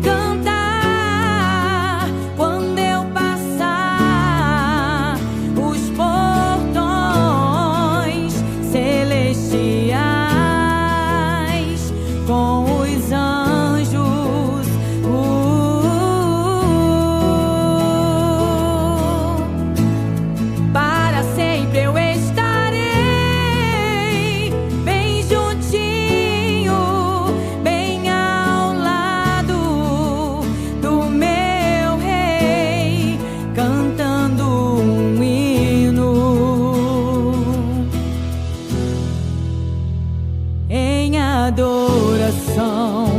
cantar quando eu passar os portões celestiais com os anjos. Para sempre eu estarei bem juntinho, bem ao lado do meu Rei, cantando um hino em adoração,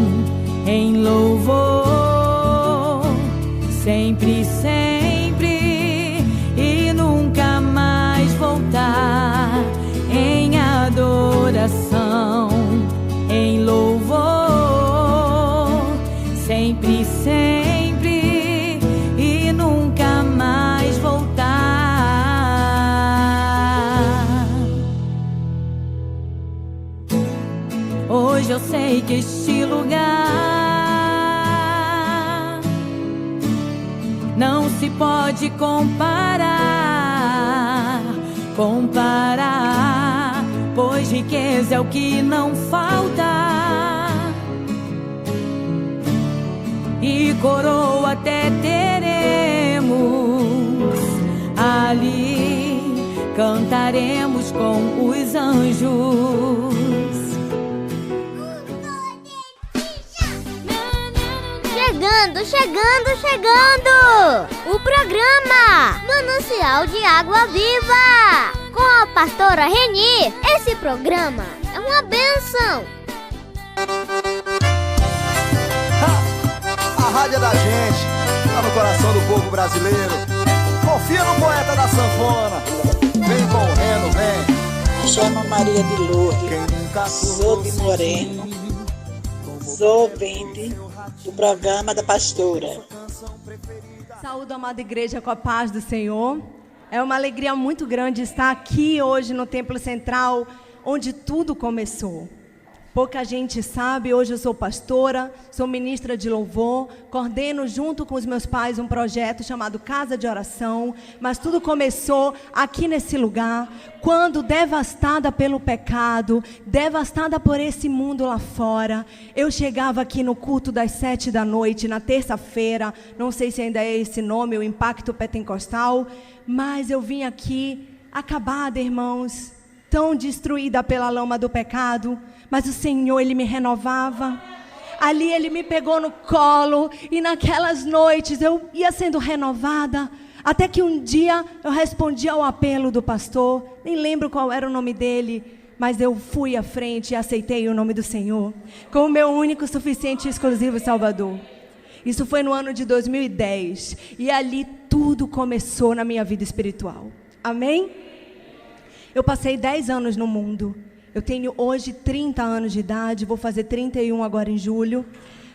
em louvor, sempre, sempre e nunca mais voltar. Em adoração, em louvor, sempre, sempre e nunca mais voltar. Hoje eu sei que este lugar não se pode comparar, pois riqueza é o que não falta e coroa até teremos. Ali cantaremos com os anjos.
Chegando! O programa Manancial de Água Viva com a pastora Reni. Esse programa é uma bênção.
A rádio é da gente, tá no coração do povo brasileiro. Confia no poeta da sanfona. Vem com o Reno, vem.
Me chamo Maria de Lourdes, sou de Moreno, sou ouvinte do programa da pastora.
Saúde, amada igreja, com a paz do Senhor. É uma alegria muito grande estar aqui hoje no Templo Central, onde tudo começou. Pouca gente sabe, hoje eu sou pastora, sou ministra de louvor, coordeno junto com os meus pais um projeto chamado Casa de Oração, mas tudo começou aqui nesse lugar, quando devastada pelo pecado, devastada por esse mundo lá fora, eu chegava aqui no culto das 7 da noite, na terça-feira, não sei se ainda é esse nome, o Impacto Pentecostal, mas eu vim aqui acabada, irmãos, tão destruída pela lama do pecado, mas o Senhor, Ele me renovava. Ali Ele me pegou no colo e naquelas noites eu ia sendo renovada. Até que um dia eu respondi ao apelo do pastor, nem lembro qual era o nome dele, mas eu fui à frente e aceitei o nome do Senhor como meu único, suficiente e exclusivo Salvador. Isso foi no ano de 2010 e ali tudo começou na minha vida espiritual. Amém? Eu passei 10 anos no mundo. Eu tenho hoje 30 anos de idade, vou fazer 31 agora em julho.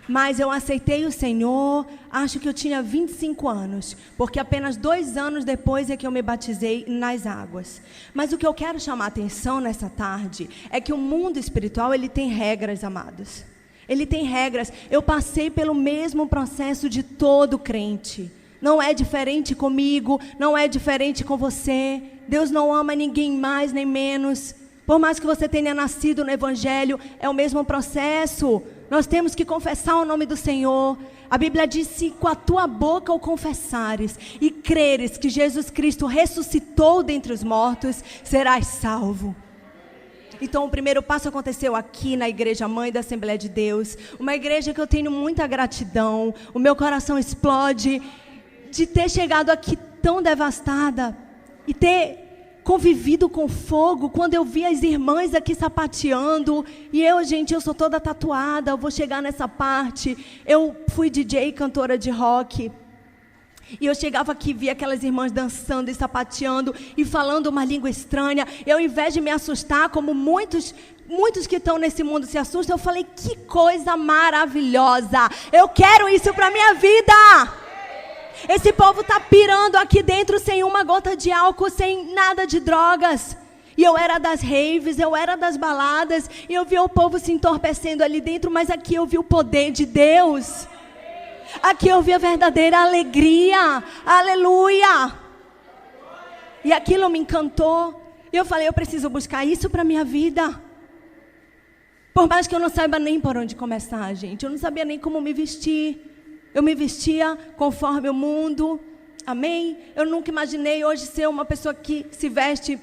Mas eu aceitei o Senhor, acho que eu tinha 25 anos, porque apenas 2 anos depois é que eu me batizei nas águas. Mas o que eu quero chamar a atenção nessa tarde é que o mundo espiritual, ele tem regras, amados. Ele tem regras. Eu passei pelo mesmo processo de todo crente. Não é diferente comigo, não é diferente com você. Deus não ama ninguém mais nem menos. Por mais que você tenha nascido no Evangelho, é o mesmo processo. Nós temos que confessar o nome do Senhor. A Bíblia diz: se com a tua boca o confessares e creres que Jesus Cristo ressuscitou dentre os mortos, serás salvo. Então o primeiro passo aconteceu aqui na Igreja Mãe da Assembleia de Deus. Uma igreja que eu tenho muita gratidão. O meu coração explode de ter chegado aqui tão devastada e ter convivido com fogo, quando eu vi as irmãs aqui sapateando, e eu sou toda tatuada, eu vou chegar nessa parte. Eu fui DJ, cantora de rock, e eu chegava aqui e via aquelas irmãs dançando e sapateando, e falando uma língua estranha. Eu, ao invés de me assustar, como muitos que estão nesse mundo se assustam, eu falei: que coisa maravilhosa, eu quero isso para a minha vida. Esse povo está pirando aqui dentro sem uma gota de álcool, sem nada de drogas. E eu era das raves, eu era das baladas, e eu vi o povo se entorpecendo ali dentro, mas aqui eu vi o poder de Deus. Aqui eu vi a verdadeira alegria. Aleluia! E aquilo me encantou. E eu falei: eu preciso buscar isso para a minha vida. Por mais que eu não saiba nem por onde começar, gente. Eu não sabia nem como me vestir. Eu me vestia conforme o mundo, amém? Eu nunca imaginei hoje ser uma pessoa que se veste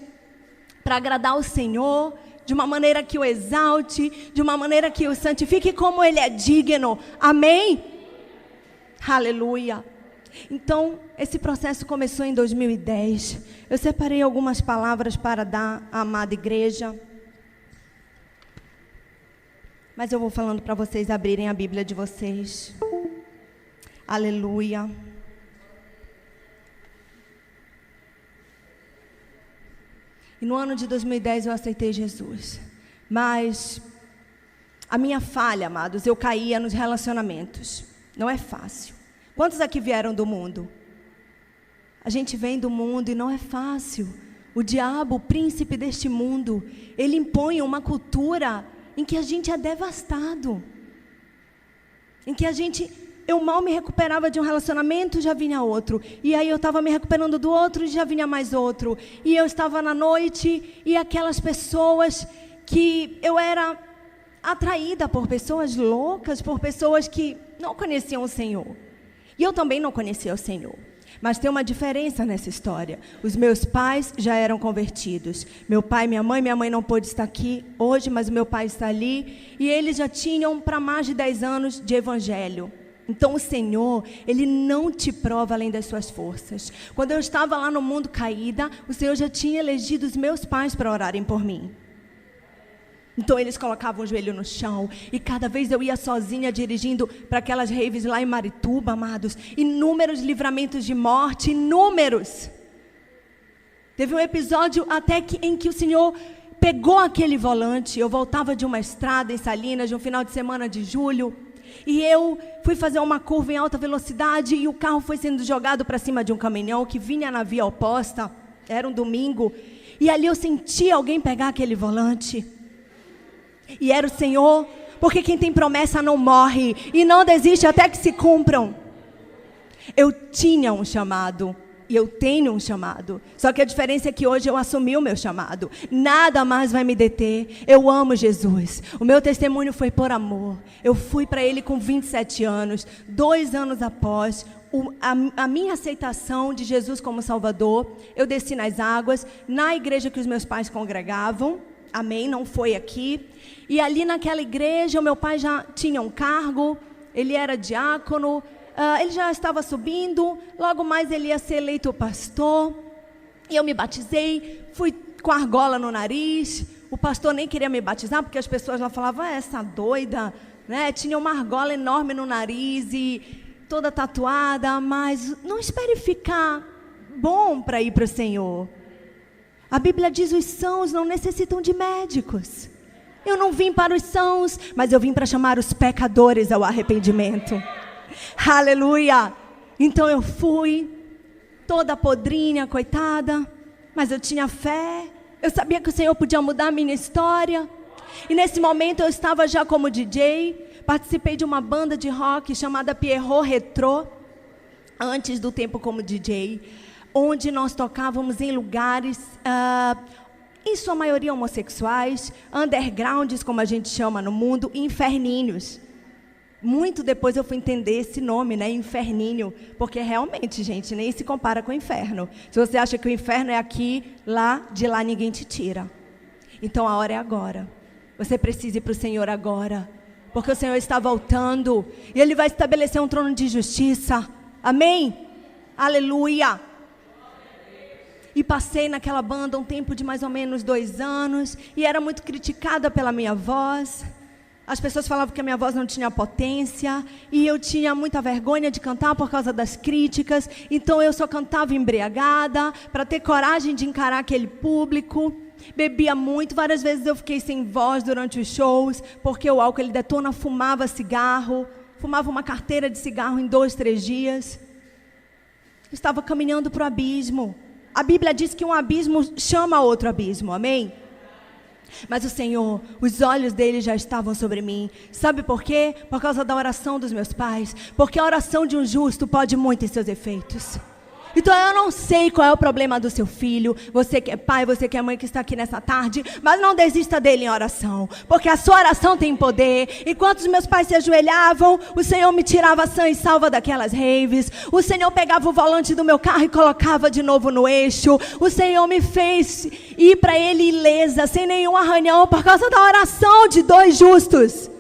para agradar o Senhor, de uma maneira que o exalte, de uma maneira que o santifique como Ele é digno, amém? Aleluia! Então, esse processo começou em 2010. Eu separei algumas palavras para dar à amada igreja, mas eu vou falando para vocês abrirem a Bíblia de vocês. Aleluia. E no ano de 2010 eu aceitei Jesus. Mas a minha falha, amados, eu caía nos relacionamentos. Não é fácil. Quantos aqui vieram do mundo? A gente vem do mundo e não é fácil. O diabo, o príncipe deste mundo, ele impõe uma cultura em que a gente é devastado. Em que eu mal me recuperava de um relacionamento, já vinha outro. E aí eu estava me recuperando do outro, já vinha mais outro. E eu estava na noite, e aquelas pessoas que eu era atraída por pessoas loucas, por pessoas que não conheciam o Senhor. E eu também não conhecia o Senhor. Mas tem uma diferença nessa história. Os meus pais já eram convertidos. Meu pai e minha mãe não pôde estar aqui hoje, mas o meu pai está ali. E eles já tinham para mais de 10 anos de evangelho. Então o Senhor, Ele não te prova além das suas forças. Quando eu estava lá no mundo caída, o Senhor já tinha elegido os meus pais para orarem por mim. Então eles colocavam o joelho no chão, e cada vez eu ia sozinha dirigindo para aquelas raves lá em Marituba, amados. Inúmeros livramentos de morte, inúmeros. Teve um episódio até em que o Senhor pegou aquele volante. Eu voltava de uma estrada em Salinas, de um final de semana de julho. E eu fui fazer uma curva em alta velocidade e o carro foi sendo jogado para cima de um caminhão que vinha na via oposta. Era um domingo. E ali eu senti alguém pegar aquele volante. E era o Senhor, porque quem tem promessa não morre e não desiste até que se cumpram. Eu tinha um chamado e eu tenho um chamado. Só que a diferença é que hoje eu assumi o meu chamado. Nada mais vai me deter. Eu amo Jesus. O meu testemunho foi por amor. Eu fui para Ele com 27 anos. 2 anos após a minha aceitação de Jesus como Salvador, eu desci nas águas, na igreja que os meus pais congregavam. Amém? Não foi aqui. E ali naquela igreja, o meu pai já tinha um cargo. Ele era diácono. Ele já estava subindo, logo mais ele ia ser eleito pastor. E eu me batizei, fui com argola no nariz. O pastor nem queria me batizar, porque as pessoas lá falavam: essa doida, né? Tinha uma argola enorme no nariz e toda tatuada. Mas não espere ficar bom para ir para o Senhor. A Bíblia diz: os sãos não necessitam de médicos. Eu não vim para os sãos, mas eu vim para chamar os pecadores ao arrependimento. Aleluia! Então eu fui, toda podrinha, coitada, mas eu tinha fé. Eu sabia que o Senhor podia mudar a minha história. E nesse momento eu estava já como DJ. Participei de uma banda de rock chamada Pierrot Retro, antes do tempo como DJ, onde nós tocávamos em lugares, em sua maioria homossexuais, undergrounds, como a gente chama no mundo, inferninhos. Muito depois eu fui entender esse nome, né, inferninho, porque realmente, gente, nem se compara com o inferno. Se você acha que o inferno é aqui, lá, de lá ninguém te tira. Então a hora é agora. Você precisa ir para o Senhor agora, porque o Senhor está voltando e Ele vai estabelecer um trono de justiça. Amém? Aleluia! E passei naquela banda um tempo de mais ou menos 2 anos e era muito criticada pela minha voz. As pessoas falavam que a minha voz não tinha potência e eu tinha muita vergonha de cantar por causa das críticas. Então eu só cantava embriagada para ter coragem de encarar aquele público. Bebia muito, várias vezes eu fiquei sem voz durante os shows, porque o álcool ele detona, fumava cigarro, fumava uma carteira de cigarro em 2, 3 dias. Estava caminhando para o abismo. A Bíblia diz que um abismo chama outro abismo, amém? Mas o Senhor, os olhos dele já estavam sobre mim. Sabe por quê? Por causa da oração dos meus pais. Porque a oração de um justo pode muito em seus efeitos. Então eu não sei qual é o problema do seu filho, você que é pai, você que é mãe que está aqui nessa tarde, mas não desista dele em oração, porque a sua oração tem poder. Enquanto os meus pais se ajoelhavam, o Senhor me tirava sã e salva daquelas raves, o Senhor pegava o volante do meu carro e colocava de novo no eixo, o Senhor me fez ir para Ele ilesa, sem nenhum arranhão, por causa da oração de 2 justos.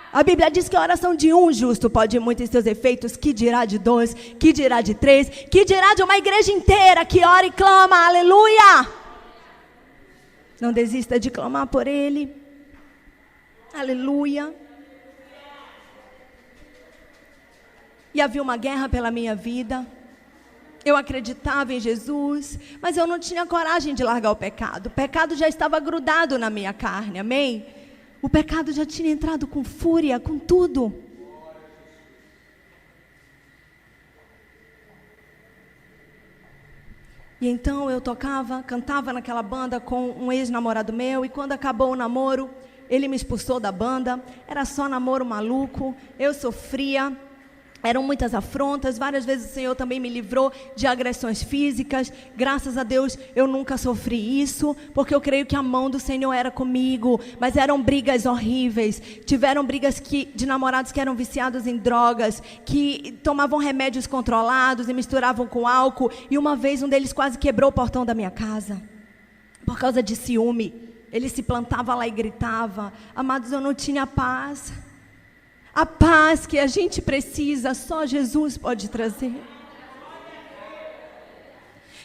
A Bíblia diz que a oração de um justo pode muito em seus efeitos, que dirá de 2, que dirá de 3, que dirá de uma igreja inteira que ora e clama, aleluia! Não desista de clamar por Ele, aleluia! E havia uma guerra pela minha vida. Eu acreditava em Jesus, mas eu não tinha coragem de largar o pecado. O pecado já estava grudado na minha carne, amém? O pecado já tinha entrado com fúria, com tudo. E então eu cantava naquela banda com um ex-namorado meu. E quando acabou o namoro, ele me expulsou da banda. Era só namoro maluco, eu sofria. Eram muitas afrontas, várias vezes o Senhor também me livrou de agressões físicas. Graças a Deus eu nunca sofri isso, porque eu creio que a mão do Senhor era comigo. Mas eram brigas horríveis. Tiveram brigas de namorados que eram viciados em drogas, que tomavam remédios controlados e misturavam com álcool. E uma vez um deles quase quebrou o portão da minha casa, por causa de ciúme. Ele se plantava lá e gritava. Amados, eu não tinha paz. A paz que a gente precisa, só Jesus pode trazer.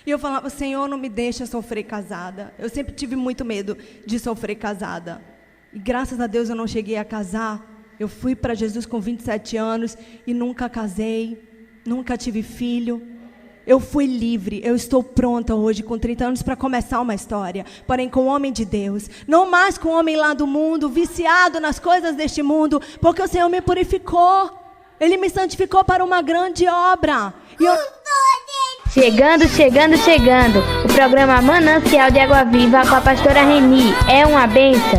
E eu falava, Senhor, não me deixa sofrer casada. Eu sempre tive muito medo de sofrer casada. E graças a Deus eu não cheguei a casar. Eu fui para Jesus com 27 anos e nunca casei, nunca tive filho. Eu fui livre, eu estou pronta hoje com 30 anos para começar uma história, porém com o homem de Deus, não mais com o homem lá do mundo, viciado nas coisas deste mundo, porque o Senhor me purificou, Ele me santificou para uma grande obra. E eu...
Chegando, o programa Manancial de Água Viva com a pastora Reni, é uma bênção.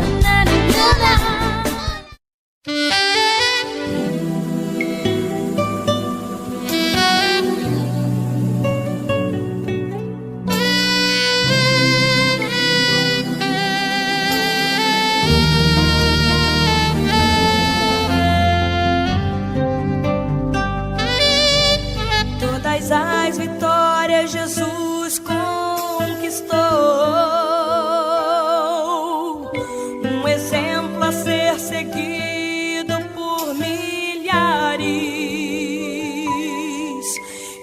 As vitórias Jesus conquistou, um exemplo a ser seguido por milhares,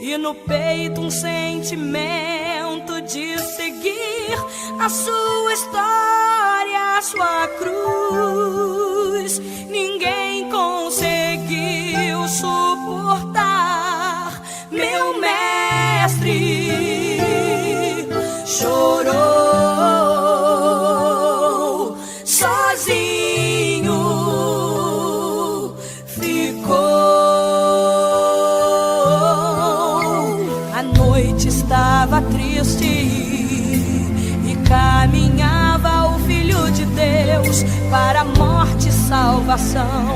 e no peito um sentimento de seguir a sua história, a sua cruz. Ninguém conseguiu suportar. Meu mestre chorou sozinho. desistir. E caminhava o Filho de Deus para a morte e salvação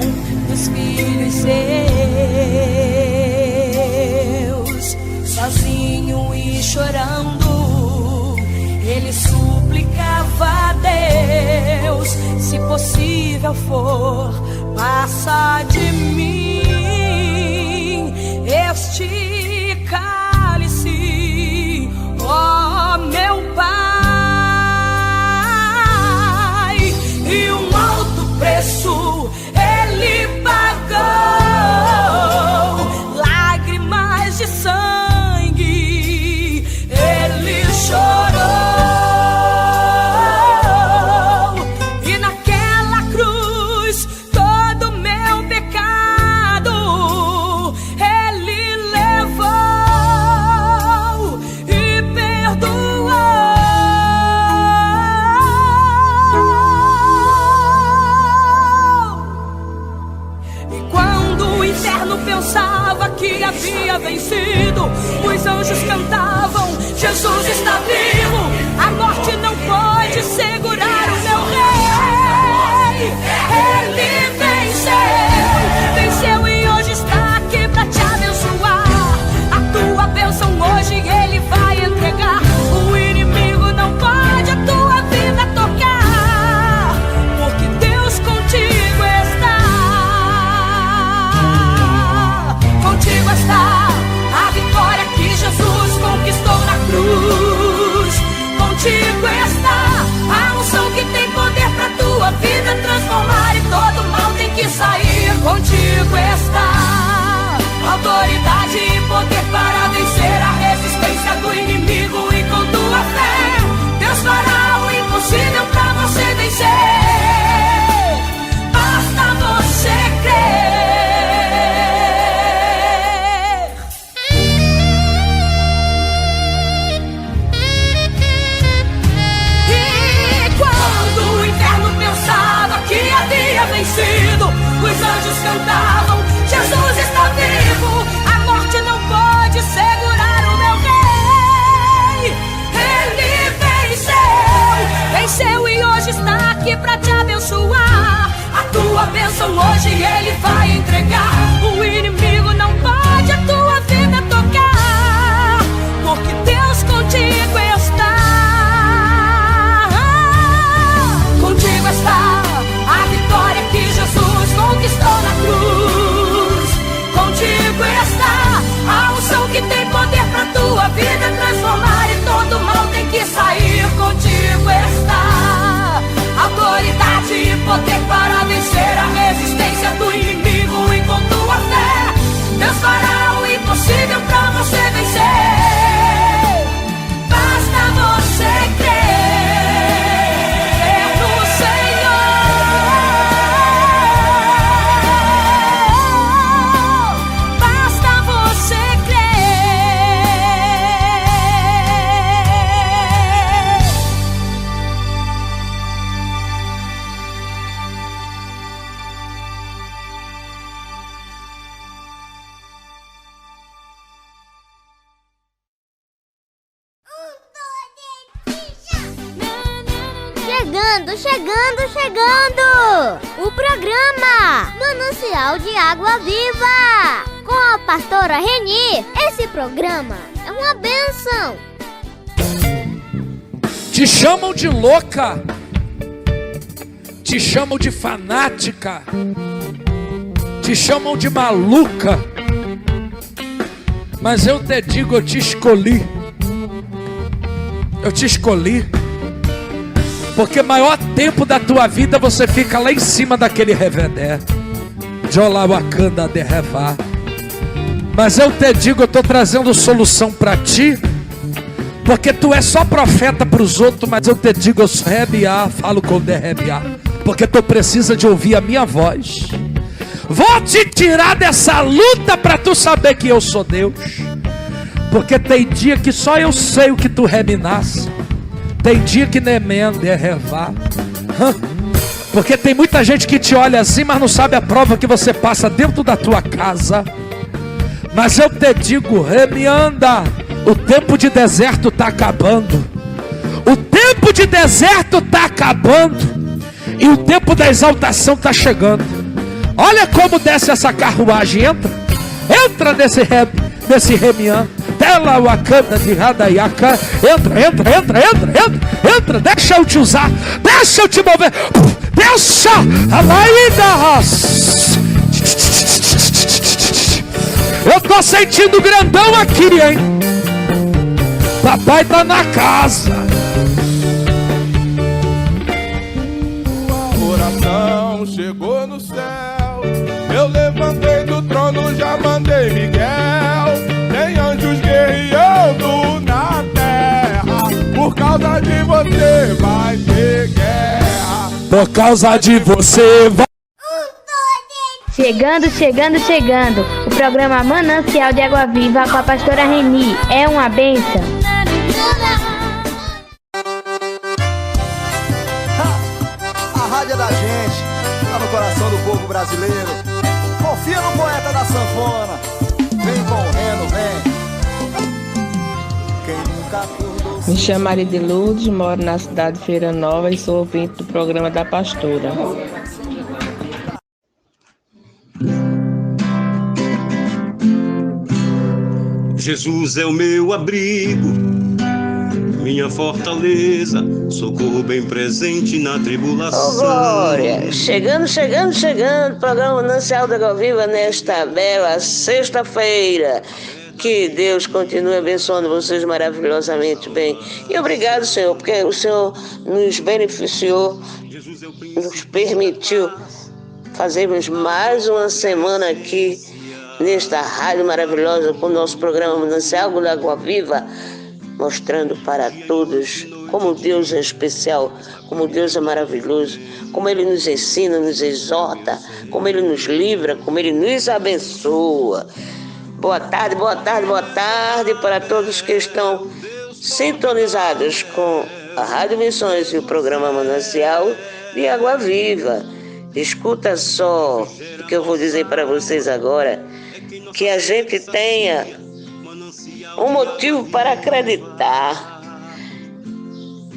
dos filhos seus. Sozinho e chorando, ele suplicava a Deus: se possível for, passa de mim este cálice, ó meu Pai. E um alto preço ele pagou, lágrimas de sangue ele chorou. Que havia vencido, os anjos cantavam: Jesus está vivo, a morte não pode segurar o meu rei. Ele venceu e hoje está aqui pra te abençoar. A tua bênção hoje ele vai entregar. O inimigo não pode a tua vida tocar, porque Deus contigo está. Contigo está a vitória que Jesus conquistou na cruz. Contigo está a unção que tem poder pra tua vida transformar, e todo mal tem que sair. Contigo está autoridade e poder para vencer a resistência do inimigo. E com tua fé Deus fará o impossível pra você vencer. Basta você crer. Que havia vencido, os anjos cantavam: Jesus está vivo, a morte não pode segurar o meu rei. Ele venceu e hoje está aqui pra te abençoar. A tua bênção hoje ele vai entregar. O inimigo não pode a tua vida tocar, porque Deus contigo está. Contigo está a vitória que Jesus conquistou na cruz. Contigo está a unção que tem poder pra tua vida transformar, e todo mal tem que sair. Contigo está autoridade e poder para vencer a resistência do inimigo. E com tua fé Deus fará o impossível pra você vencer. Basta você crer no Senhor. Basta você
Chegando! O programa Manancial de Água Viva, com a pastora Reni. Esse programa é uma bênção.
Te chamam de louca, te chamam de fanática, te chamam de maluca, mas eu te digo, eu te escolhi. Eu te escolhi porque maior tempo da tua vida você fica lá em cima daquele revedé. Jolawakanda de Revá. Mas eu te digo, eu estou trazendo solução para ti, porque tu é só profeta para os outros, mas eu te digo, eu sou Rebiá, falo com Derrebiá, porque tu precisa de ouvir a minha voz. Vou te tirar dessa luta para tu saber que eu sou Deus, porque tem dia que só eu sei o que tu reminasse. Tem dia que Nemende é revar. Porque tem muita gente que te olha assim, mas não sabe a prova que você passa dentro da tua casa. Mas eu te digo, remianda, O tempo de deserto está acabando. O tempo de deserto está acabando. E o tempo da exaltação está chegando. Olha como desce essa carruagem. Entra nesse remian. Tela Wakanda de Radayaka. Entra. Deixa eu te usar. Deixa eu te mover. Deixa. Eu tô sentindo grandão aqui, hein? Papai tá na casa.
A oração chegou no céu. Eu levantei do trono, já mandei Miguel. Tem anjos guerreando na terra. Por causa de você vai ter guerra.
Por causa de você vai.
Chegando. O programa Manancial de Água Viva com a pastora Reni. É uma bênção.
A rádio é da gente, tá no coração do povo brasileiro. Confia no poeta da sanfona. Vem com o Reno, vem. Quem nunca acordou.
Me chamo Maria de Lourdes, moro na cidade de Feira Nova e sou ouvinte do programa da pastora.
Jesus é o meu abrigo, minha fortaleza, socorro bem presente na tribulação.
Oh, glória! Chegando, programa Manancial da Água Viva nesta bela sexta-feira. Que Deus continue abençoando vocês maravilhosamente bem. E obrigado, Senhor, porque o Senhor nos beneficiou, nos permitiu fazermos mais uma semana aqui nesta rádio maravilhosa com o nosso programa Manancial da Água Viva, mostrando para todos como Deus é especial, como Deus é maravilhoso, como Ele nos ensina, nos exorta, como Ele nos livra, como Ele nos abençoa. Boa tarde para todos que estão sintonizados com a Rádio Missões e o programa Manancial de Água Viva. Escuta só o que eu vou dizer para vocês agora, que a gente tenha um motivo para acreditar,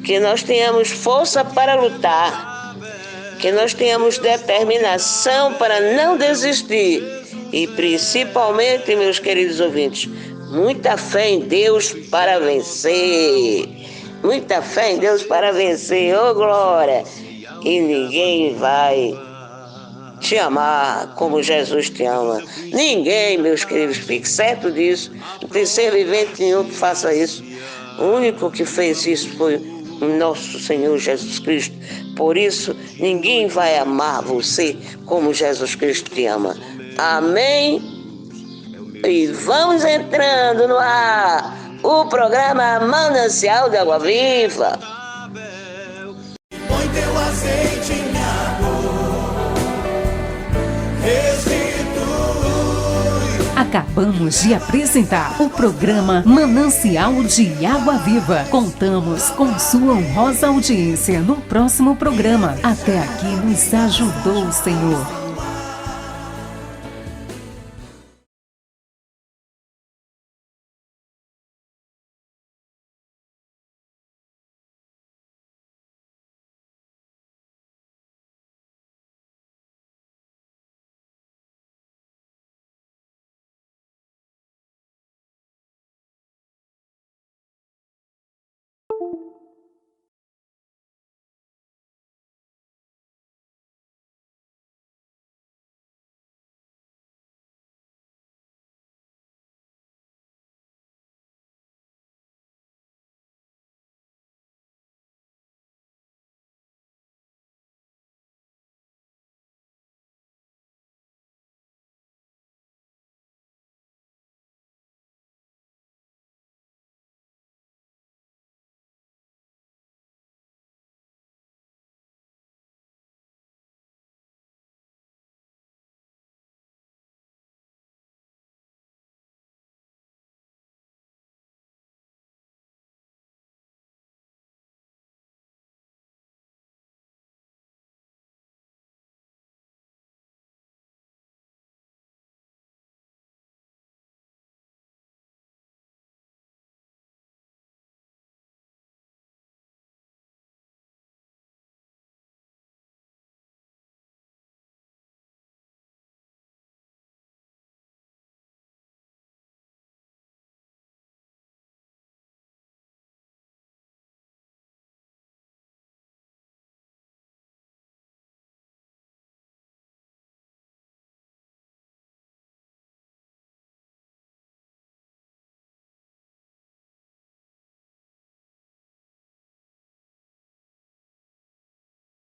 que nós tenhamos força para lutar, que nós tenhamos determinação para não desistir e principalmente, meus queridos ouvintes, muita fé em Deus para vencer. Muita fé em Deus para vencer, ô glória! E ninguém vai te amar como Jesus te ama. Ninguém, meus queridos, fique certo disso. Não tem ser vivente nenhum que faça isso. O único que fez isso foi o nosso Senhor Jesus Cristo. Por isso, ninguém vai amar você como Jesus Cristo te ama. Amém? E vamos entrando no ar o programa Manancial de Água Viva.
Põe teu azeite em minha dor, restitui.
Acabamos de apresentar o programa Manancial de Água Viva. Contamos com sua honrosa audiência no próximo programa. Até aqui nos ajudou o Senhor.